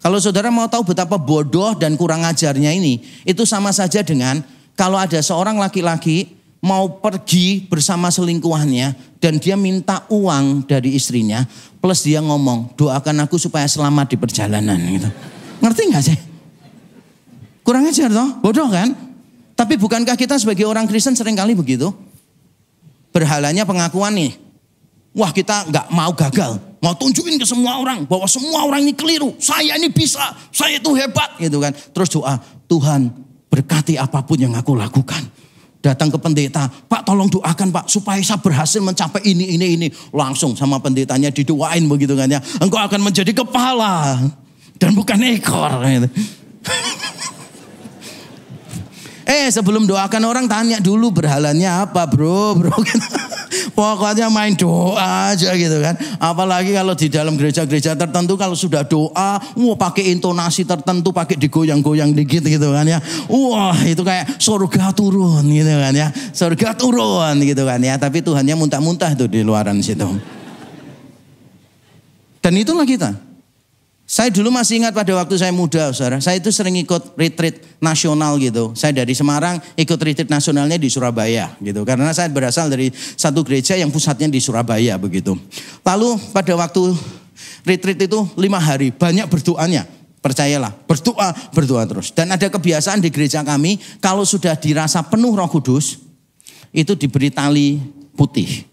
Kalau saudara mau tahu betapa bodoh dan kurang ajarnya ini, itu sama saja dengan kalau ada seorang laki-laki mau pergi bersama selingkuhannya dan dia minta uang dari istrinya plus dia ngomong doakan aku supaya selamat di perjalanan gitu. Ngerti gak sih? Kurang ajar toh, bodoh kan? Tapi bukankah kita sebagai orang Kristen seringkali begitu? Berhalanya pengakuan nih. Wah kita gak mau gagal, mau tunjukin ke semua orang bahwa semua orang ini keliru. Saya ini bisa, saya itu hebat gitu kan. Terus doa, Tuhan berkati apapun yang aku lakukan. Datang ke pendeta, Pak tolong doakan Pak supaya saya berhasil mencapai ini. Langsung sama pendetanya didoain begitu kan ya. Engkau akan menjadi kepala dan bukan ekor. Sebelum doakan orang tanya dulu berhalanya apa bro. Pokoknya main doa aja gitu kan. Apalagi kalau di dalam gereja-gereja tertentu kalau sudah doa, pakai intonasi tertentu, pakai digoyang-goyang dikit gitu kan ya. Wah itu kayak surga turun gitu kan ya. Surga turun gitu kan ya. Tapi Tuhannya muntah-muntah tuh di luaran situ. Dan itulah kita. Saya dulu masih ingat pada waktu saya muda, saudara. Saya itu sering ikut retreat nasional gitu. Saya dari Semarang ikut retreat nasionalnya di Surabaya gitu. Karena saya berasal dari satu gereja yang pusatnya di Surabaya begitu. Lalu pada waktu retreat itu 5 hari banyak berdoanya. Percayalah, berdoa terus. Dan ada kebiasaan di gereja kami kalau sudah dirasa penuh Roh Kudus itu diberi tali putih.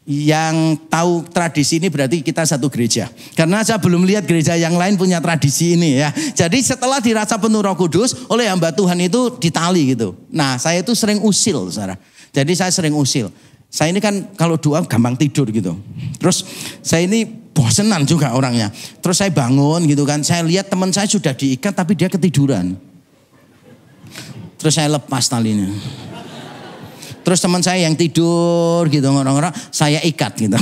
Yang tahu tradisi ini berarti kita satu gereja. Karena saya belum lihat gereja yang lain punya tradisi ini ya. Jadi setelah dirasa penuh Roh Kudus oleh hamba Tuhan itu ditali gitu. Nah saya itu sering usil saudara. Jadi saya sering usil. Saya ini kan kalau doa gampang tidur gitu. Terus saya ini bosenan juga orangnya. Terus saya bangun gitu kan. Saya lihat teman saya sudah diikat tapi dia ketiduran. Terus saya lepas talinya. Terus teman saya yang tidur gitu orang-orang saya ikat gitu.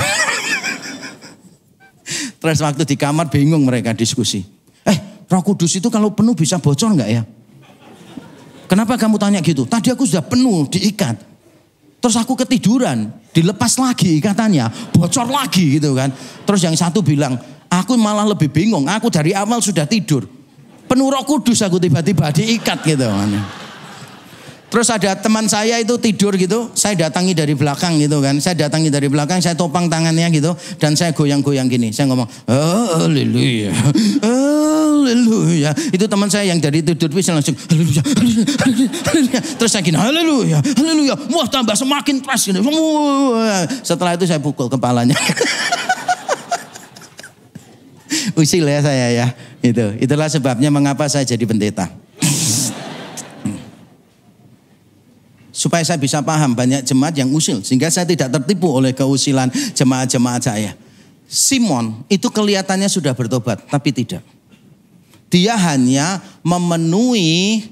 Terus waktu di kamar bingung mereka diskusi. Roh Kudus itu kalau penuh bisa bocor enggak ya? Kenapa kamu tanya gitu? Tadi aku sudah penuh diikat. Terus aku ketiduran, dilepas lagi ikatannya, bocor lagi gitu kan. Terus yang satu bilang, aku malah lebih bingung. Aku dari awal sudah tidur. Penuh Roh Kudus aku tiba-tiba diikat gitu. Terus ada teman saya itu tidur gitu, saya datangi dari belakang gitu kan. Saya datangi dari belakang, saya topang tangannya gitu. Dan saya goyang-goyang gini. Saya ngomong, haleluya, haleluya. Itu teman saya yang dari tidur bisa langsung, haleluya, haleluya. Terus saya gini, haleluya, haleluya. Wah tambah semakin keras gitu. Setelah itu saya pukul kepalanya. Usil ya saya ya. Itulah sebabnya mengapa saya jadi pendeta. Supaya saya bisa paham banyak jemaat yang usil. Sehingga saya tidak tertipu oleh keusilan jemaat-jemaat saya. Simon itu kelihatannya sudah bertobat. Tapi tidak. Dia hanya memenuhi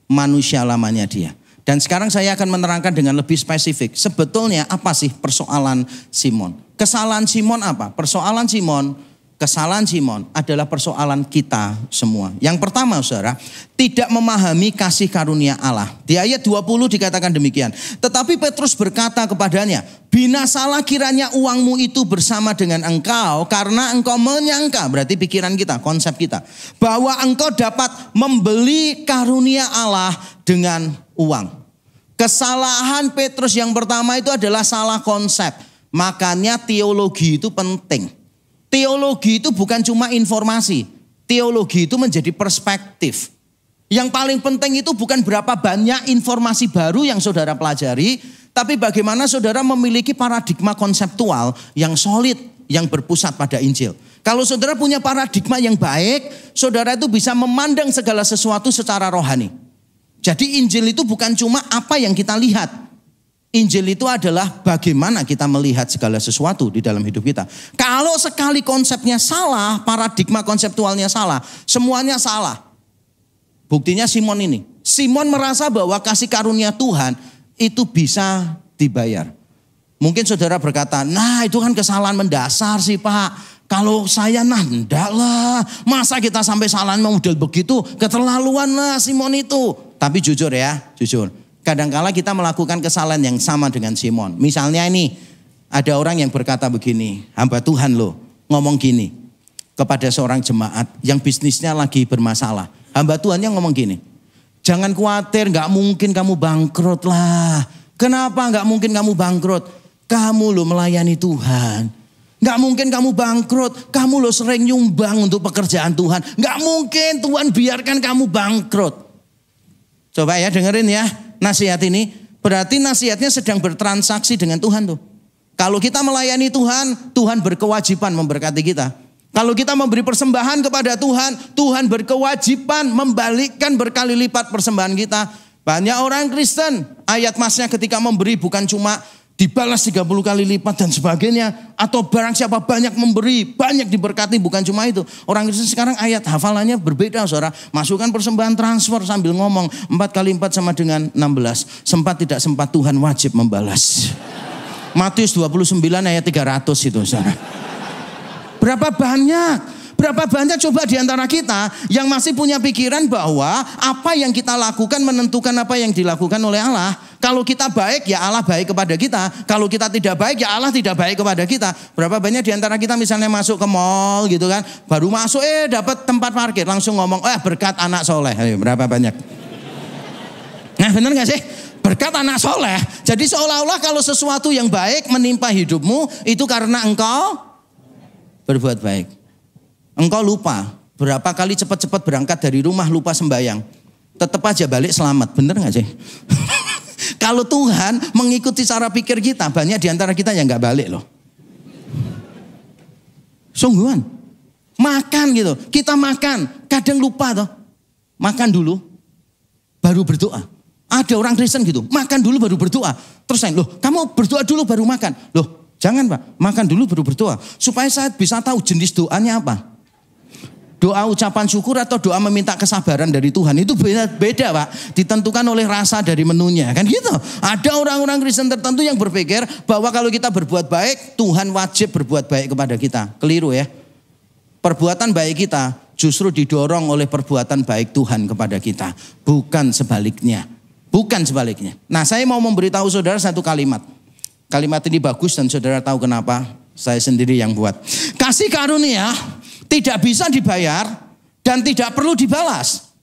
manusia lamanya dia. Dan sekarang saya akan menerangkan dengan lebih spesifik. Sebetulnya apa sih persoalan Simon? Kesalahan Simon apa? Kesalahan Simon adalah persoalan kita semua. Yang pertama saudara, tidak memahami kasih karunia Allah. Di ayat 20 dikatakan demikian. Tetapi Petrus berkata kepadanya, binasalah kiranya uangmu itu bersama dengan engkau karena engkau menyangka, berarti pikiran kita, konsep kita, bahwa engkau dapat membeli karunia Allah dengan uang. Kesalahan Petrus yang pertama itu adalah salah konsep. Makanya teologi itu penting. Teologi itu bukan cuma informasi. Teologi itu menjadi perspektif. Yang paling penting itu bukan berapa banyak informasi baru yang saudara pelajari, tapi bagaimana saudara memiliki paradigma konseptual yang solid, yang berpusat pada Injil. Kalau saudara punya paradigma yang baik, saudara itu bisa memandang segala sesuatu secara rohani. Jadi Injil itu bukan cuma apa yang kita lihat. Injil itu adalah bagaimana kita melihat segala sesuatu di dalam hidup kita. Kalau sekali konsepnya salah, paradigma konseptualnya salah, semuanya salah. Buktinya Simon ini. Simon merasa bahwa kasih karunia Tuhan itu bisa dibayar. Mungkin saudara berkata, nah itu kan kesalahan mendasar sih Pak. Kalau saya enggak lah. Masa kita sampai salah model begitu, keterlaluan lah Simon itu. Tapi jujur ya, jujur. Kadangkala kita melakukan kesalahan yang sama dengan Simon. Misalnya ini, ada orang yang berkata begini, hamba Tuhan loh, ngomong gini kepada seorang jemaat yang bisnisnya lagi bermasalah. Hamba Tuhan yang ngomong gini, jangan khawatir, gak mungkin kamu bangkrut lah. Kenapa gak mungkin kamu bangkrut? Kamu loh melayani Tuhan. Gak mungkin kamu bangkrut, kamu loh sering nyumbang untuk pekerjaan Tuhan. Gak mungkin Tuhan biarkan kamu bangkrut. Coba ya dengerin ya. Nasihat ini berarti nasihatnya sedang bertransaksi dengan Tuhan tuh. Kalau kita melayani Tuhan, Tuhan berkewajiban memberkati kita. Kalau kita memberi persembahan kepada Tuhan, Tuhan berkewajiban membalikkan berkali lipat persembahan kita. Banyak orang Kristen, ayat masnya ketika memberi bukan cuma dibalas 30 kali lipat dan sebagainya. Atau barang siapa banyak memberi, banyak diberkati, bukan cuma itu. Orang Kristen sekarang ayat hafalannya berbeda saudara. Masukkan persembahan transfer sambil ngomong 4 kali 4 sama dengan 16. Sempat tidak sempat Tuhan wajib membalas. Matius 29 ayat 300 itu saudara. Berapa banyak coba di antara kita yang masih punya pikiran bahwa apa yang kita lakukan menentukan apa yang dilakukan oleh Allah. Kalau kita baik ya Allah baik kepada kita. Kalau kita tidak baik ya Allah tidak baik kepada kita. Berapa banyak di antara kita misalnya masuk ke mall gitu kan. Baru masuk dapat tempat parkir. Langsung ngomong berkat anak soleh. Ayo, berapa banyak? Nah benar gak sih? Berkat anak soleh. Jadi seolah-olah kalau sesuatu yang baik menimpa hidupmu itu karena engkau berbuat baik. Engkau lupa berapa kali cepat-cepat berangkat dari rumah lupa sembahyang. Tetap aja balik selamat. Bener gak sih? Kalau Tuhan mengikuti cara pikir kita, banyak di antara kita yang gak balik loh. Sungguhan. Makan gitu. Kita makan. Kadang lupa toh. Makan dulu. Baru berdoa. Ada orang Kristen gitu. Makan dulu baru berdoa. Terus saya, loh kamu berdoa dulu baru makan. Loh jangan Pak. Makan dulu baru berdoa. Supaya saya bisa tahu jenis doanya apa. Doa ucapan syukur atau doa meminta kesabaran dari Tuhan itu beda Pak. Ditentukan oleh rasa dari menunya kan gitu. Ada orang-orang Kristen tertentu yang berpikir bahwa kalau kita berbuat baik Tuhan wajib berbuat baik kepada kita. Keliru ya. Perbuatan baik kita justru didorong oleh perbuatan baik Tuhan kepada kita. Bukan sebaliknya. Bukan sebaliknya. Nah saya mau memberitahu saudara satu kalimat. Kalimat ini bagus dan saudara tahu kenapa saya sendiri yang buat. Kasih karunia tidak bisa dibayar dan tidak perlu dibalas.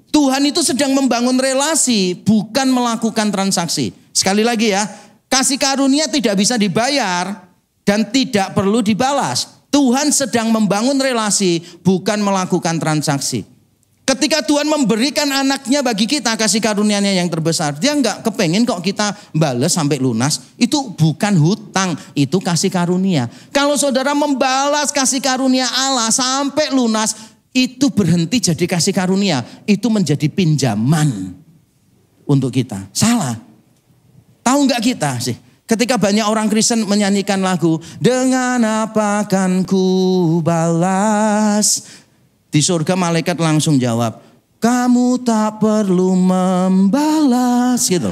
Tuhan itu sedang membangun relasi, bukan melakukan transaksi. Sekali lagi ya, kasih karunia tidak bisa dibayar dan tidak perlu dibalas. Tuhan sedang membangun relasi, bukan melakukan transaksi. Ketika Tuhan memberikan anaknya bagi kita, kasih karunia-Nya yang terbesar, dia nggak kepengen kok kita balas sampai lunas. Itu bukan hutang, itu kasih karunia. Kalau saudara membalas kasih karunia Allah sampai lunas, itu berhenti jadi kasih karunia. Itu menjadi pinjaman untuk kita. Salah. Tahu nggak kita sih? Ketika banyak orang Kristen menyanyikan lagu, dengan apa akan ku balas? Di surga malaikat langsung jawab, kamu tak perlu membalas, gitu.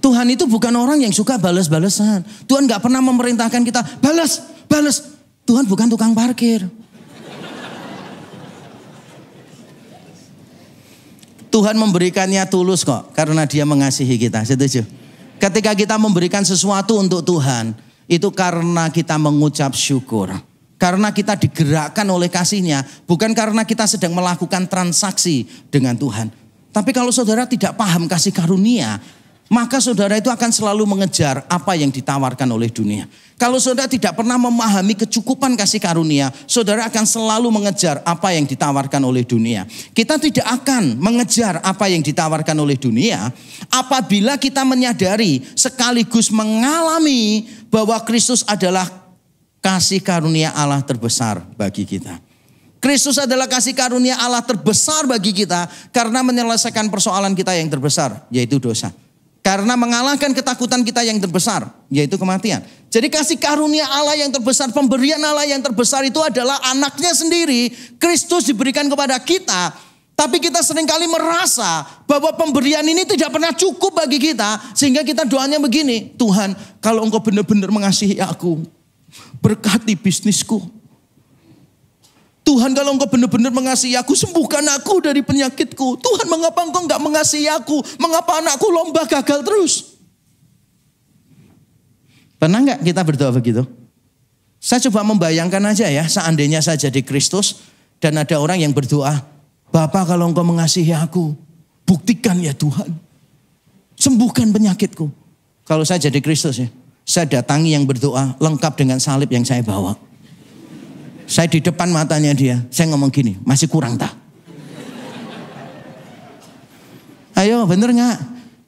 Tuhan itu bukan orang yang suka balas-balasan. Tuhan gak pernah memerintahkan kita, balas. Tuhan bukan tukang parkir. Tuhan memberikannya tulus kok, karena Dia mengasihi kita, setuju? Ketika kita memberikan sesuatu untuk Tuhan, itu karena kita mengucap syukur. Karena kita digerakkan oleh kasih-Nya. Bukan karena kita sedang melakukan transaksi dengan Tuhan. Tapi kalau saudara tidak paham kasih karunia, maka saudara itu akan selalu mengejar apa yang ditawarkan oleh dunia. Kalau saudara tidak pernah memahami kecukupan kasih karunia, saudara akan selalu mengejar apa yang ditawarkan oleh dunia. Kita tidak akan mengejar apa yang ditawarkan oleh dunia apabila kita menyadari sekaligus mengalami bahwa Kristus adalah kasih karunia Allah terbesar bagi kita. Kristus adalah kasih karunia Allah terbesar bagi kita karena menyelesaikan persoalan kita yang terbesar, yaitu dosa. Karena mengalahkan ketakutan kita yang terbesar, yaitu kematian. Jadi kasih karunia Allah yang terbesar, pemberian Allah yang terbesar itu adalah anaknya sendiri. Kristus diberikan kepada kita. Tapi kita seringkali merasa bahwa pemberian ini tidak pernah cukup bagi kita. Sehingga kita doanya begini, Tuhan kalau Engkau benar-benar mengasihi aku, berkati bisnisku. Tuhan kalau Engkau benar-benar mengasihi aku, sembuhkan aku dari penyakitku. Tuhan mengapa Engkau enggak mengasihi aku? Mengapa anakku lomba gagal terus? Pernah enggak kita berdoa begitu? Saya coba membayangkan aja ya, seandainya saya jadi Kristus dan ada orang yang berdoa, Bapa kalau Engkau mengasihi aku, buktikan ya Tuhan. Sembuhkan penyakitku. Kalau saya jadi Kristus ya, saya datangi yang berdoa lengkap dengan salib yang saya bawa. Saya di depan matanya dia, saya ngomong gini, masih kurang tak? Ayo bener gak?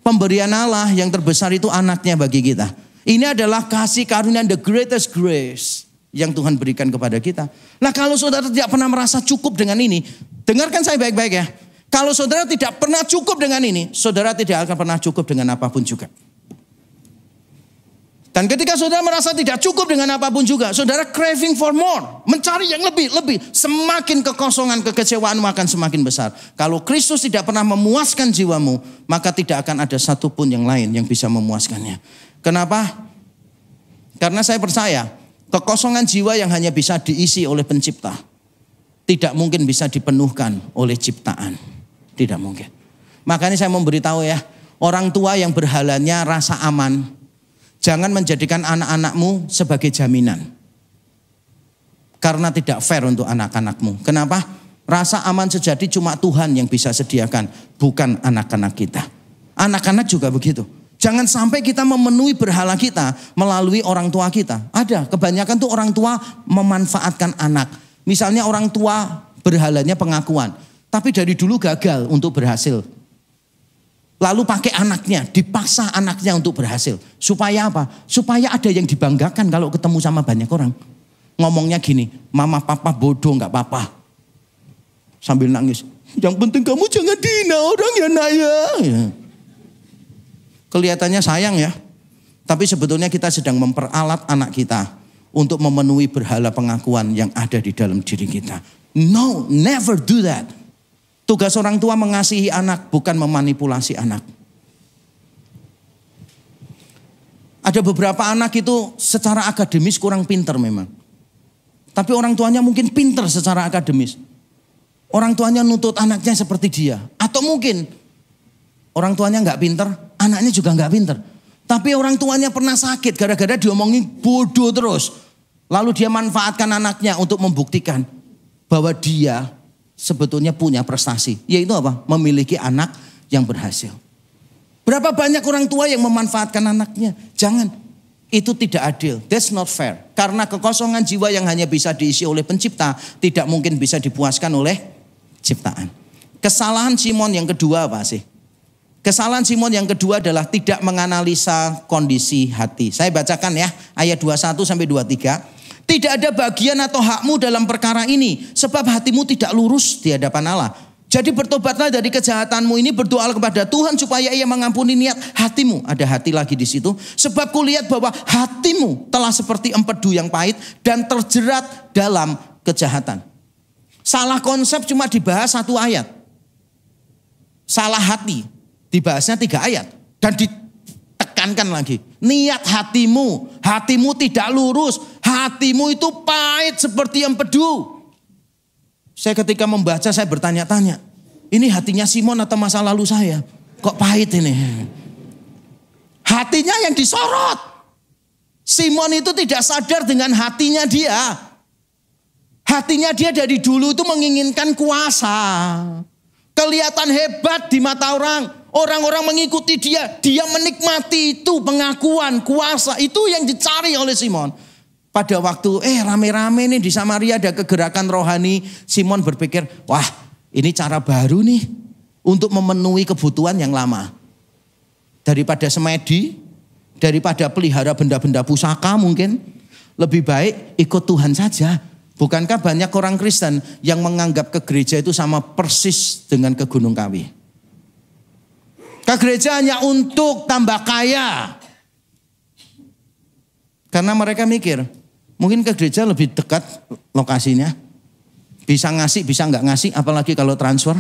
Pemberian Allah yang terbesar itu anaknya bagi kita. Ini adalah kasih karunia, the greatest grace yang Tuhan berikan kepada kita. Nah kalau saudara tidak pernah merasa cukup dengan ini, dengarkan saya baik-baik ya. Kalau saudara tidak pernah cukup dengan ini, saudara tidak akan pernah cukup dengan apapun juga. Dan ketika saudara merasa tidak cukup dengan apapun juga, saudara craving for more, mencari yang lebih. Semakin kekosongan, kekecewaanmu akan semakin besar. Kalau Kristus tidak pernah memuaskan jiwamu, maka tidak akan ada satupun yang lain yang bisa memuaskannya. Kenapa? Karena saya percaya, kekosongan jiwa yang hanya bisa diisi oleh pencipta, tidak mungkin bisa dipenuhkan oleh ciptaan. Tidak mungkin. Makanya saya memberitahu ya, orang tua yang berhalanya rasa aman, jangan menjadikan anak-anakmu sebagai jaminan. Karena tidak fair untuk anak-anakmu. Kenapa? Rasa aman sejati cuma Tuhan yang bisa sediakan, bukan anak-anak kita. Anak-anak juga begitu. Jangan sampai kita memenuhi berhala kita melalui orang tua kita. Ada, kebanyakan tuh orang tua memanfaatkan anak. Misalnya orang tua berhalanya pengakuan, tapi dari dulu gagal untuk berhasil. Lalu pakai anaknya, dipaksa anaknya untuk berhasil. Supaya apa? Supaya ada yang dibanggakan kalau ketemu sama banyak orang. Ngomongnya gini, mama papa bodoh gak apa-apa. Sambil nangis, yang penting kamu jangan dihina orang ya nak ya. Kelihatannya sayang ya. Tapi sebetulnya kita sedang memperalat anak kita untuk memenuhi berhala pengakuan yang ada di dalam diri kita. No, never do that. Tugas orang tua mengasihi anak, bukan memanipulasi anak. Ada beberapa anak itu secara akademis kurang pintar memang. Tapi orang tuanya mungkin pintar secara akademis. Orang tuanya nuntut anaknya seperti dia. Atau mungkin orang tuanya gak pintar, anaknya juga gak pintar. Tapi orang tuanya pernah sakit gara-gara diomongin bodoh terus. Lalu dia manfaatkan anaknya untuk membuktikan bahwa dia sebetulnya punya prestasi. Yaitu apa? Memiliki anak yang berhasil. Berapa banyak orang tua yang memanfaatkan anaknya? Jangan. Itu tidak adil. That's not fair. Karena kekosongan jiwa yang hanya bisa diisi oleh pencipta tidak mungkin bisa dipuaskan oleh ciptaan. Kesalahan Simon yang kedua apa sih? Kesalahan Simon yang kedua adalah tidak menganalisa kondisi hati. Saya bacakan ya ayat 21 sampai 23. Tidak ada bagian atau hakmu dalam perkara ini sebab hatimu tidak lurus di hadapan Allah. Jadi bertobatlah dari kejahatanmu ini, berdoa kepada Tuhan supaya Ia mengampuni niat hatimu. Ada hati lagi di situ. Sebab kulihat bahwa hatimu telah seperti empedu yang pahit dan terjerat dalam kejahatan. Salah konsep cuma dibahas 1 ayat. Salah hati dibahasnya 3 ayat. Dan ditekankan lagi. Niat hatimu tidak lurus. Hatimu itu pahit seperti empedu. Saya ketika membaca saya bertanya-tanya. Ini hatinya Simon atau masa lalu saya? Kok pahit ini? Hatinya yang disorot. Simon itu tidak sadar dengan hatinya dia. Hatinya dia dari dulu itu menginginkan kuasa. Kelihatan hebat di mata orang. Orang-orang mengikuti dia. Dia menikmati itu pengakuan, kuasa. Itu yang dicari oleh Simon. Pada waktu rame-rame nih di Samaria ada kegerakan rohani. Simon berpikir, wah ini cara baru nih untuk memenuhi kebutuhan yang lama. Daripada semedi, daripada pelihara benda-benda pusaka mungkin. Lebih baik ikut Tuhan saja. Bukankah banyak orang Kristen yang menganggap ke gereja itu sama persis dengan ke Gunung Kawi. Ke gereja hanya untuk tambah kaya. Karena mereka mikir, mungkin ke gereja lebih dekat lokasinya. Bisa ngasih, bisa nggak ngasih, apalagi kalau transfer.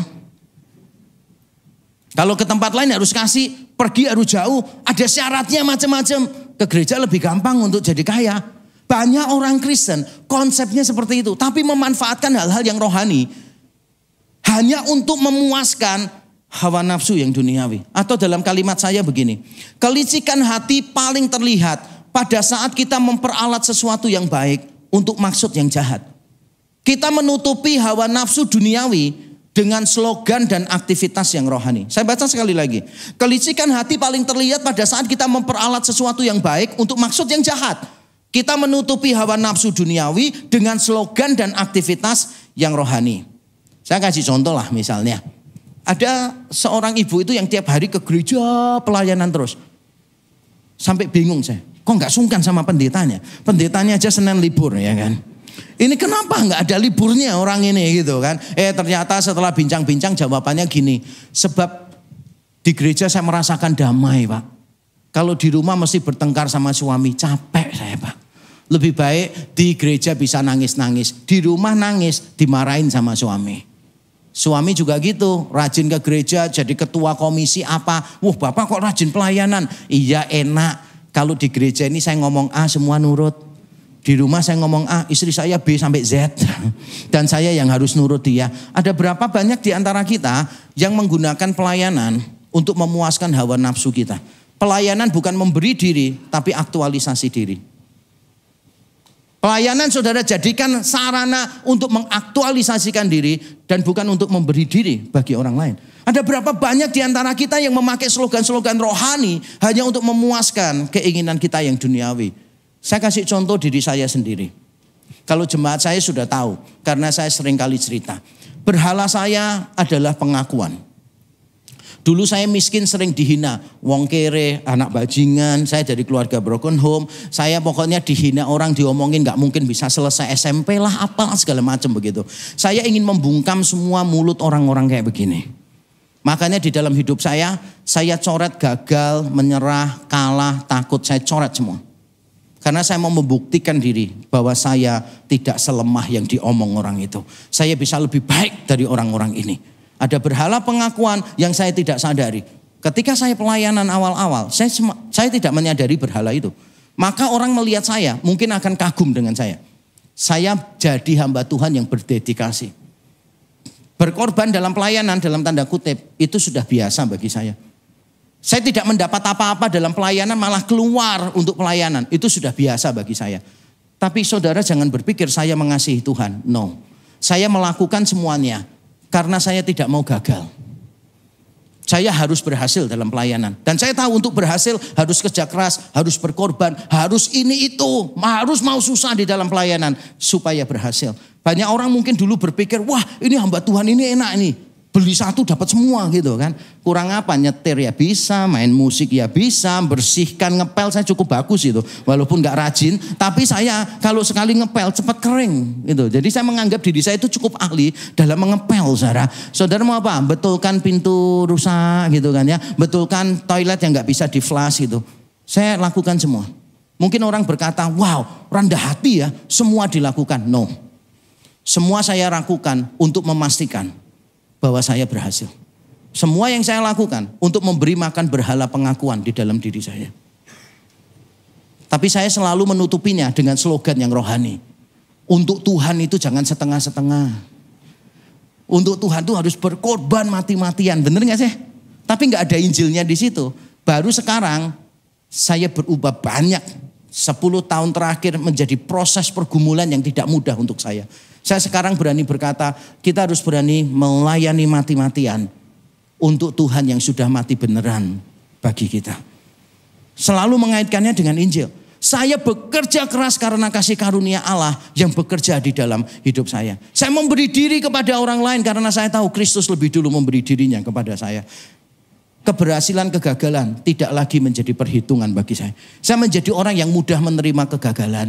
Kalau ke tempat lain harus kasih, pergi harus jauh, ada syaratnya macam-macam. Ke gereja lebih gampang untuk jadi kaya. Banyak orang Kristen konsepnya seperti itu, tapi memanfaatkan hal-hal yang rohani hanya untuk memuaskan hawa nafsu yang duniawi. Atau dalam kalimat saya begini, kelicikan hati paling terlihat pada saat kita memperalat sesuatu yang baik untuk maksud yang jahat. Kita menutupi hawa nafsu duniawi dengan slogan dan aktivitas yang rohani. Saya baca sekali lagi. Kelicikan hati paling terlihat pada saat kita memperalat sesuatu yang baik untuk maksud yang jahat. Kita menutupi hawa nafsu duniawi dengan slogan dan aktivitas yang rohani. Saya kasih contoh lah misalnya. Ada seorang ibu itu yang tiap hari ke gereja pelayanan terus. Sampai bingung saya. Kok gak sungkan sama pendetanya? Pendetanya aja Senin libur ya kan. Ini kenapa gak ada liburnya orang ini gitu kan. Ternyata setelah bincang-bincang jawabannya gini. Sebab di gereja saya merasakan damai Pak. Kalau di rumah mesti bertengkar sama suami. Capek saya Pak. Lebih baik di gereja bisa nangis-nangis. Di rumah nangis dimarahin sama suami. Suami juga gitu, rajin ke gereja, jadi ketua komisi apa. Wah Bapak kok rajin pelayanan. Iya enak, kalau di gereja ini saya ngomong A semua nurut. Di rumah saya ngomong A, istri saya B sampai Z. Dan saya yang harus nurut dia. Ada berapa banyak di antara kita yang menggunakan pelayanan untuk memuaskan hawa nafsu kita. Pelayanan bukan memberi diri, tapi aktualisasi diri. Pelayanan saudara jadikan sarana untuk mengaktualisasikan diri dan bukan untuk memberi diri bagi orang lain. Ada berapa banyak di antara kita yang memakai slogan-slogan rohani hanya untuk memuaskan keinginan kita yang duniawi. Saya kasih contoh diri saya sendiri. Kalau jemaat saya sudah tahu karena saya sering kali cerita. Berhala saya adalah pengakuan. Dulu saya miskin sering dihina, wong kere, anak bajingan, saya dari keluarga broken home, saya pokoknya dihina orang, diomongin gak mungkin bisa selesai SMP lah, apalah segala macam begitu. Saya ingin membungkam semua mulut orang-orang kayak begini. Makanya di dalam hidup saya coret gagal, menyerah, kalah, takut, saya coret semua. Karena saya mau membuktikan diri bahwa saya tidak selemah yang diomong orang itu. Saya bisa lebih baik dari orang-orang ini. Ada berhala pengakuan yang saya tidak sadari. Ketika saya pelayanan awal-awal, saya tidak menyadari berhala itu. Maka orang melihat saya mungkin akan kagum dengan saya. Saya jadi hamba Tuhan yang berdedikasi. Berkorban dalam pelayanan dalam tanda kutip itu sudah biasa bagi saya. Saya tidak mendapat apa-apa dalam pelayanan malah keluar untuk pelayanan. Itu sudah biasa bagi saya. Tapi saudara jangan berpikir saya mengasihi Tuhan. No. Saya melakukan semuanya karena saya tidak mau gagal. Saya harus berhasil dalam pelayanan. Dan saya tahu untuk berhasil harus kerja keras, harus berkorban, harus ini itu. Harus mau susah di dalam pelayanan supaya berhasil. Banyak orang mungkin dulu berpikir, wah ini hamba Tuhan ini enak nih. Beli satu dapat semua gitu kan. Kurang apa, nyetir ya bisa, main musik ya bisa, bersihkan ngepel saya cukup bagus itu. Walaupun gak rajin, tapi saya kalau sekali ngepel cepat kering gitu. Jadi saya menganggap diri saya itu cukup ahli dalam mengepel, saudara. Saudara mau apa? Betulkan pintu rusak gitu kan ya. Betulkan toilet yang gak bisa di flush gitu. Saya lakukan semua. Mungkin orang berkata, wow rendah hati ya, semua dilakukan. No. Semua saya lakukan untuk memastikan bahwa saya berhasil. Semua yang saya lakukan untuk memberi makan berhala pengakuan di dalam diri saya. Tapi saya selalu menutupinya dengan slogan yang rohani. Untuk Tuhan itu jangan setengah-setengah. Untuk Tuhan itu harus berkorban mati-matian. Bener gak sih? Tapi gak ada Injilnya di situ. Baru sekarang saya berubah banyak. 10 tahun terakhir menjadi proses pergumulan yang tidak mudah untuk saya. Saya sekarang berani berkata, kita harus berani melayani mati-matian untuk Tuhan yang sudah mati beneran bagi kita. Selalu mengaitkannya dengan Injil. Saya bekerja keras karena kasih karunia Allah yang bekerja di dalam hidup saya. Saya memberi diri kepada orang lain karena saya tahu Kristus lebih dulu memberi dirinya kepada saya. Keberhasilan, kegagalan tidak lagi menjadi perhitungan bagi saya. Saya menjadi orang yang mudah menerima kegagalan.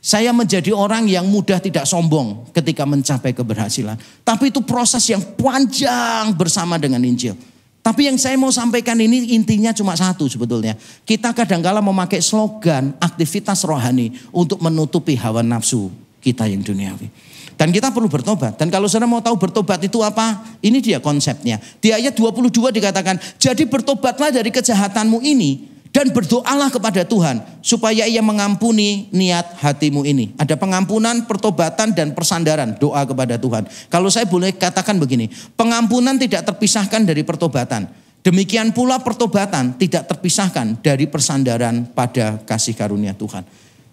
Saya menjadi orang yang mudah tidak sombong ketika mencapai keberhasilan. Tapi itu proses yang panjang bersama dengan Injil. Tapi yang saya mau sampaikan ini intinya cuma satu sebetulnya. Kita kadang-kala memakai slogan aktivitas rohani untuk menutupi hawa nafsu kita yang duniawi. Dan kita perlu bertobat. Dan kalau saudara mau tahu bertobat itu apa? Ini dia konsepnya. Di ayat 22 dikatakan, jadi bertobatlah dari kejahatanmu ini. Dan berdoalah kepada Tuhan supaya ia mengampuni niat hatimu ini. Ada pengampunan, pertobatan dan persandaran. Doa kepada Tuhan. Kalau saya boleh katakan begini. Pengampunan tidak terpisahkan dari pertobatan. Demikian pula pertobatan tidak terpisahkan dari persandaran pada kasih karunia Tuhan.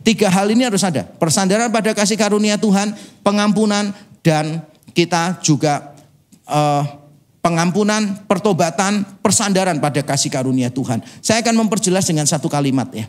3 hal ini harus ada. Persandaran pada kasih karunia Tuhan, pengampunan, dan kita juga pengampunan, pertobatan, persandaran pada kasih karunia Tuhan. Saya akan memperjelas dengan satu kalimat ya.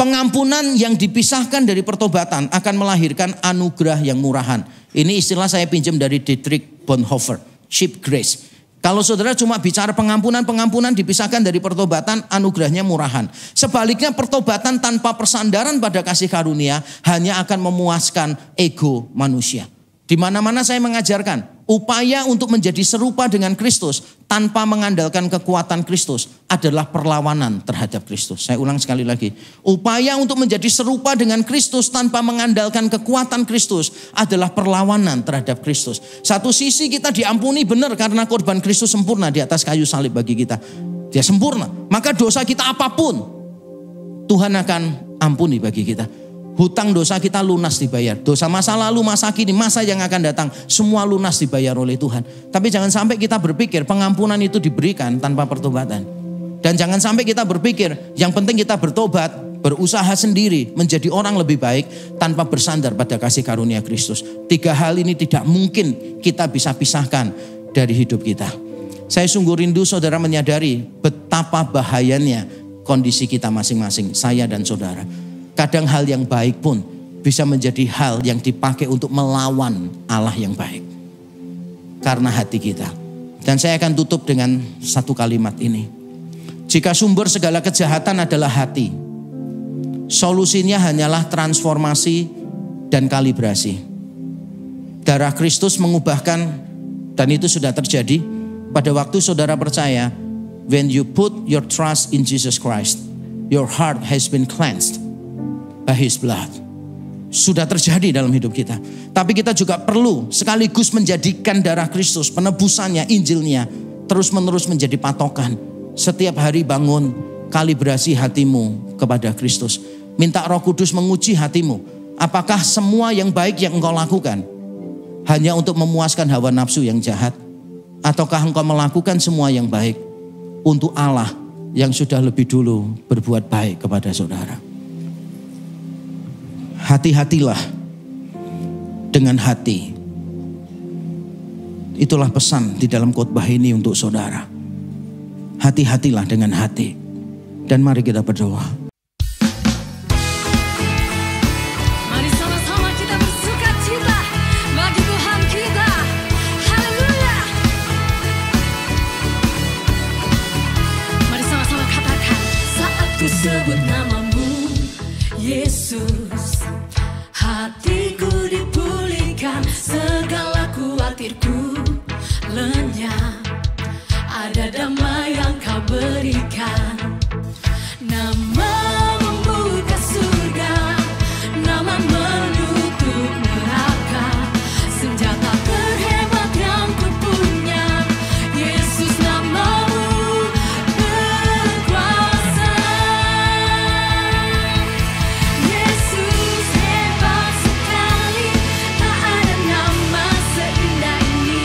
Pengampunan yang dipisahkan dari pertobatan akan melahirkan anugerah yang murahan. Ini istilah saya pinjam dari Dietrich Bonhoeffer, cheap grace. Kalau saudara cuma bicara pengampunan dipisahkan dari pertobatan, anugerahnya murahan. Sebaliknya pertobatan tanpa persandaran pada kasih karunia hanya akan memuaskan ego manusia. Di mana-mana saya mengajarkan upaya untuk menjadi serupa dengan Kristus tanpa mengandalkan kekuatan Kristus adalah perlawanan terhadap Kristus. Saya ulang sekali lagi. Upaya untuk menjadi serupa dengan Kristus tanpa mengandalkan kekuatan Kristus adalah perlawanan terhadap Kristus. Satu sisi kita diampuni benar karena korban Kristus sempurna di atas kayu salib bagi kita. Dia sempurna. Maka dosa kita apapun Tuhan akan ampuni bagi kita. Hutang dosa kita lunas dibayar. Dosa masa lalu, masa kini, masa yang akan datang. Semua lunas dibayar oleh Tuhan. Tapi jangan sampai kita berpikir pengampunan itu diberikan tanpa pertobatan. Dan jangan sampai kita berpikir yang penting kita bertobat, berusaha sendiri menjadi orang lebih baik tanpa bersandar pada kasih karunia Kristus. 3 hal ini tidak mungkin kita bisa pisahkan dari hidup kita. Saya sungguh rindu saudara menyadari betapa bahayanya kondisi kita masing-masing, saya dan saudara. Kadang hal yang baik pun bisa menjadi hal yang dipakai untuk melawan Allah yang baik. Karena hati kita. Dan saya akan tutup dengan satu kalimat ini. Jika sumber segala kejahatan adalah hati, solusinya hanyalah transformasi dan kalibrasi. Darah Kristus mengubahkan, dan itu sudah terjadi pada waktu saudara percaya. When you put your trust in Jesus Christ, your heart has been cleansed by His blood. Sudah terjadi dalam hidup kita. Tapi kita juga perlu sekaligus menjadikan darah Kristus, penebusannya, Injilnya terus menerus menjadi patokan. Setiap hari bangun kalibrasi hatimu kepada Kristus. Minta Roh Kudus menguji hatimu. Apakah semua yang baik yang engkau lakukan hanya untuk memuaskan hawa nafsu yang jahat? Ataukah engkau melakukan semua yang baik untuk Allah yang sudah lebih dulu berbuat baik kepada saudara? Hati-hatilah dengan hati. Itulah pesan di dalam khotbah ini untuk saudara. Hati-hatilah dengan hati. Dan mari kita berdoa. Mari sama-sama kita bersukacita bagi Tuhan kita. Haleluya. Mari sama-sama katakan, saat ku sebut namamu Yesus, hatiku dipulihkan, segala khawatirku lenyap. Ada damai yang kau berikan. Nama membuka surga, nama menutup neraka. Senjata terhebat yang ku punya, Yesus namamu berkuasa. Yesus hebat sekali, tak ada nama seindah ini.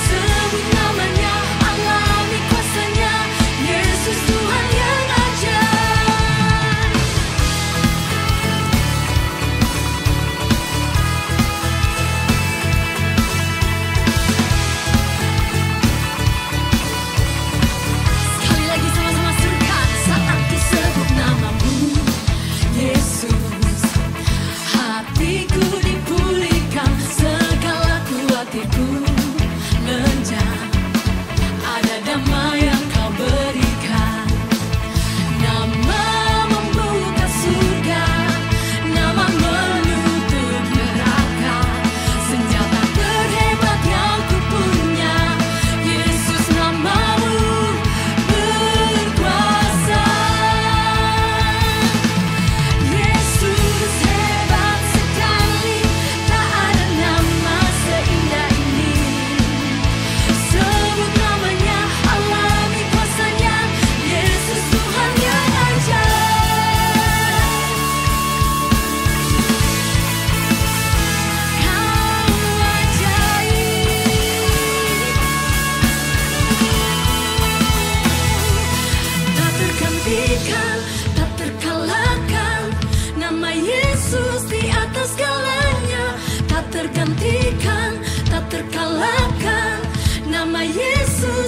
Sebut namanya, alami kuasanya, Yesus Tuhan yang ajaib. Sekali lagi sama-sama surkan, saat ku sebut namamu Yesus, hatiku dipulihkan, segala khawatirku lenyap. Ada damai yang kau berikan. Nama membuka surga, nama menutup neraka. Senjata terhebat yang ku punya, Yesus namamu berkuasa. Yesus hebat sekali, tak ada nama seindah ini. Sebut namanya, alami kuasanya, Yesus Tuhan yang ajaib. Kau ajaib. Tak tergantikan, tak terkalahkan, nama Yesus di atas segalanya. Tak tergantikan, tak terkalahkan, nama Yesus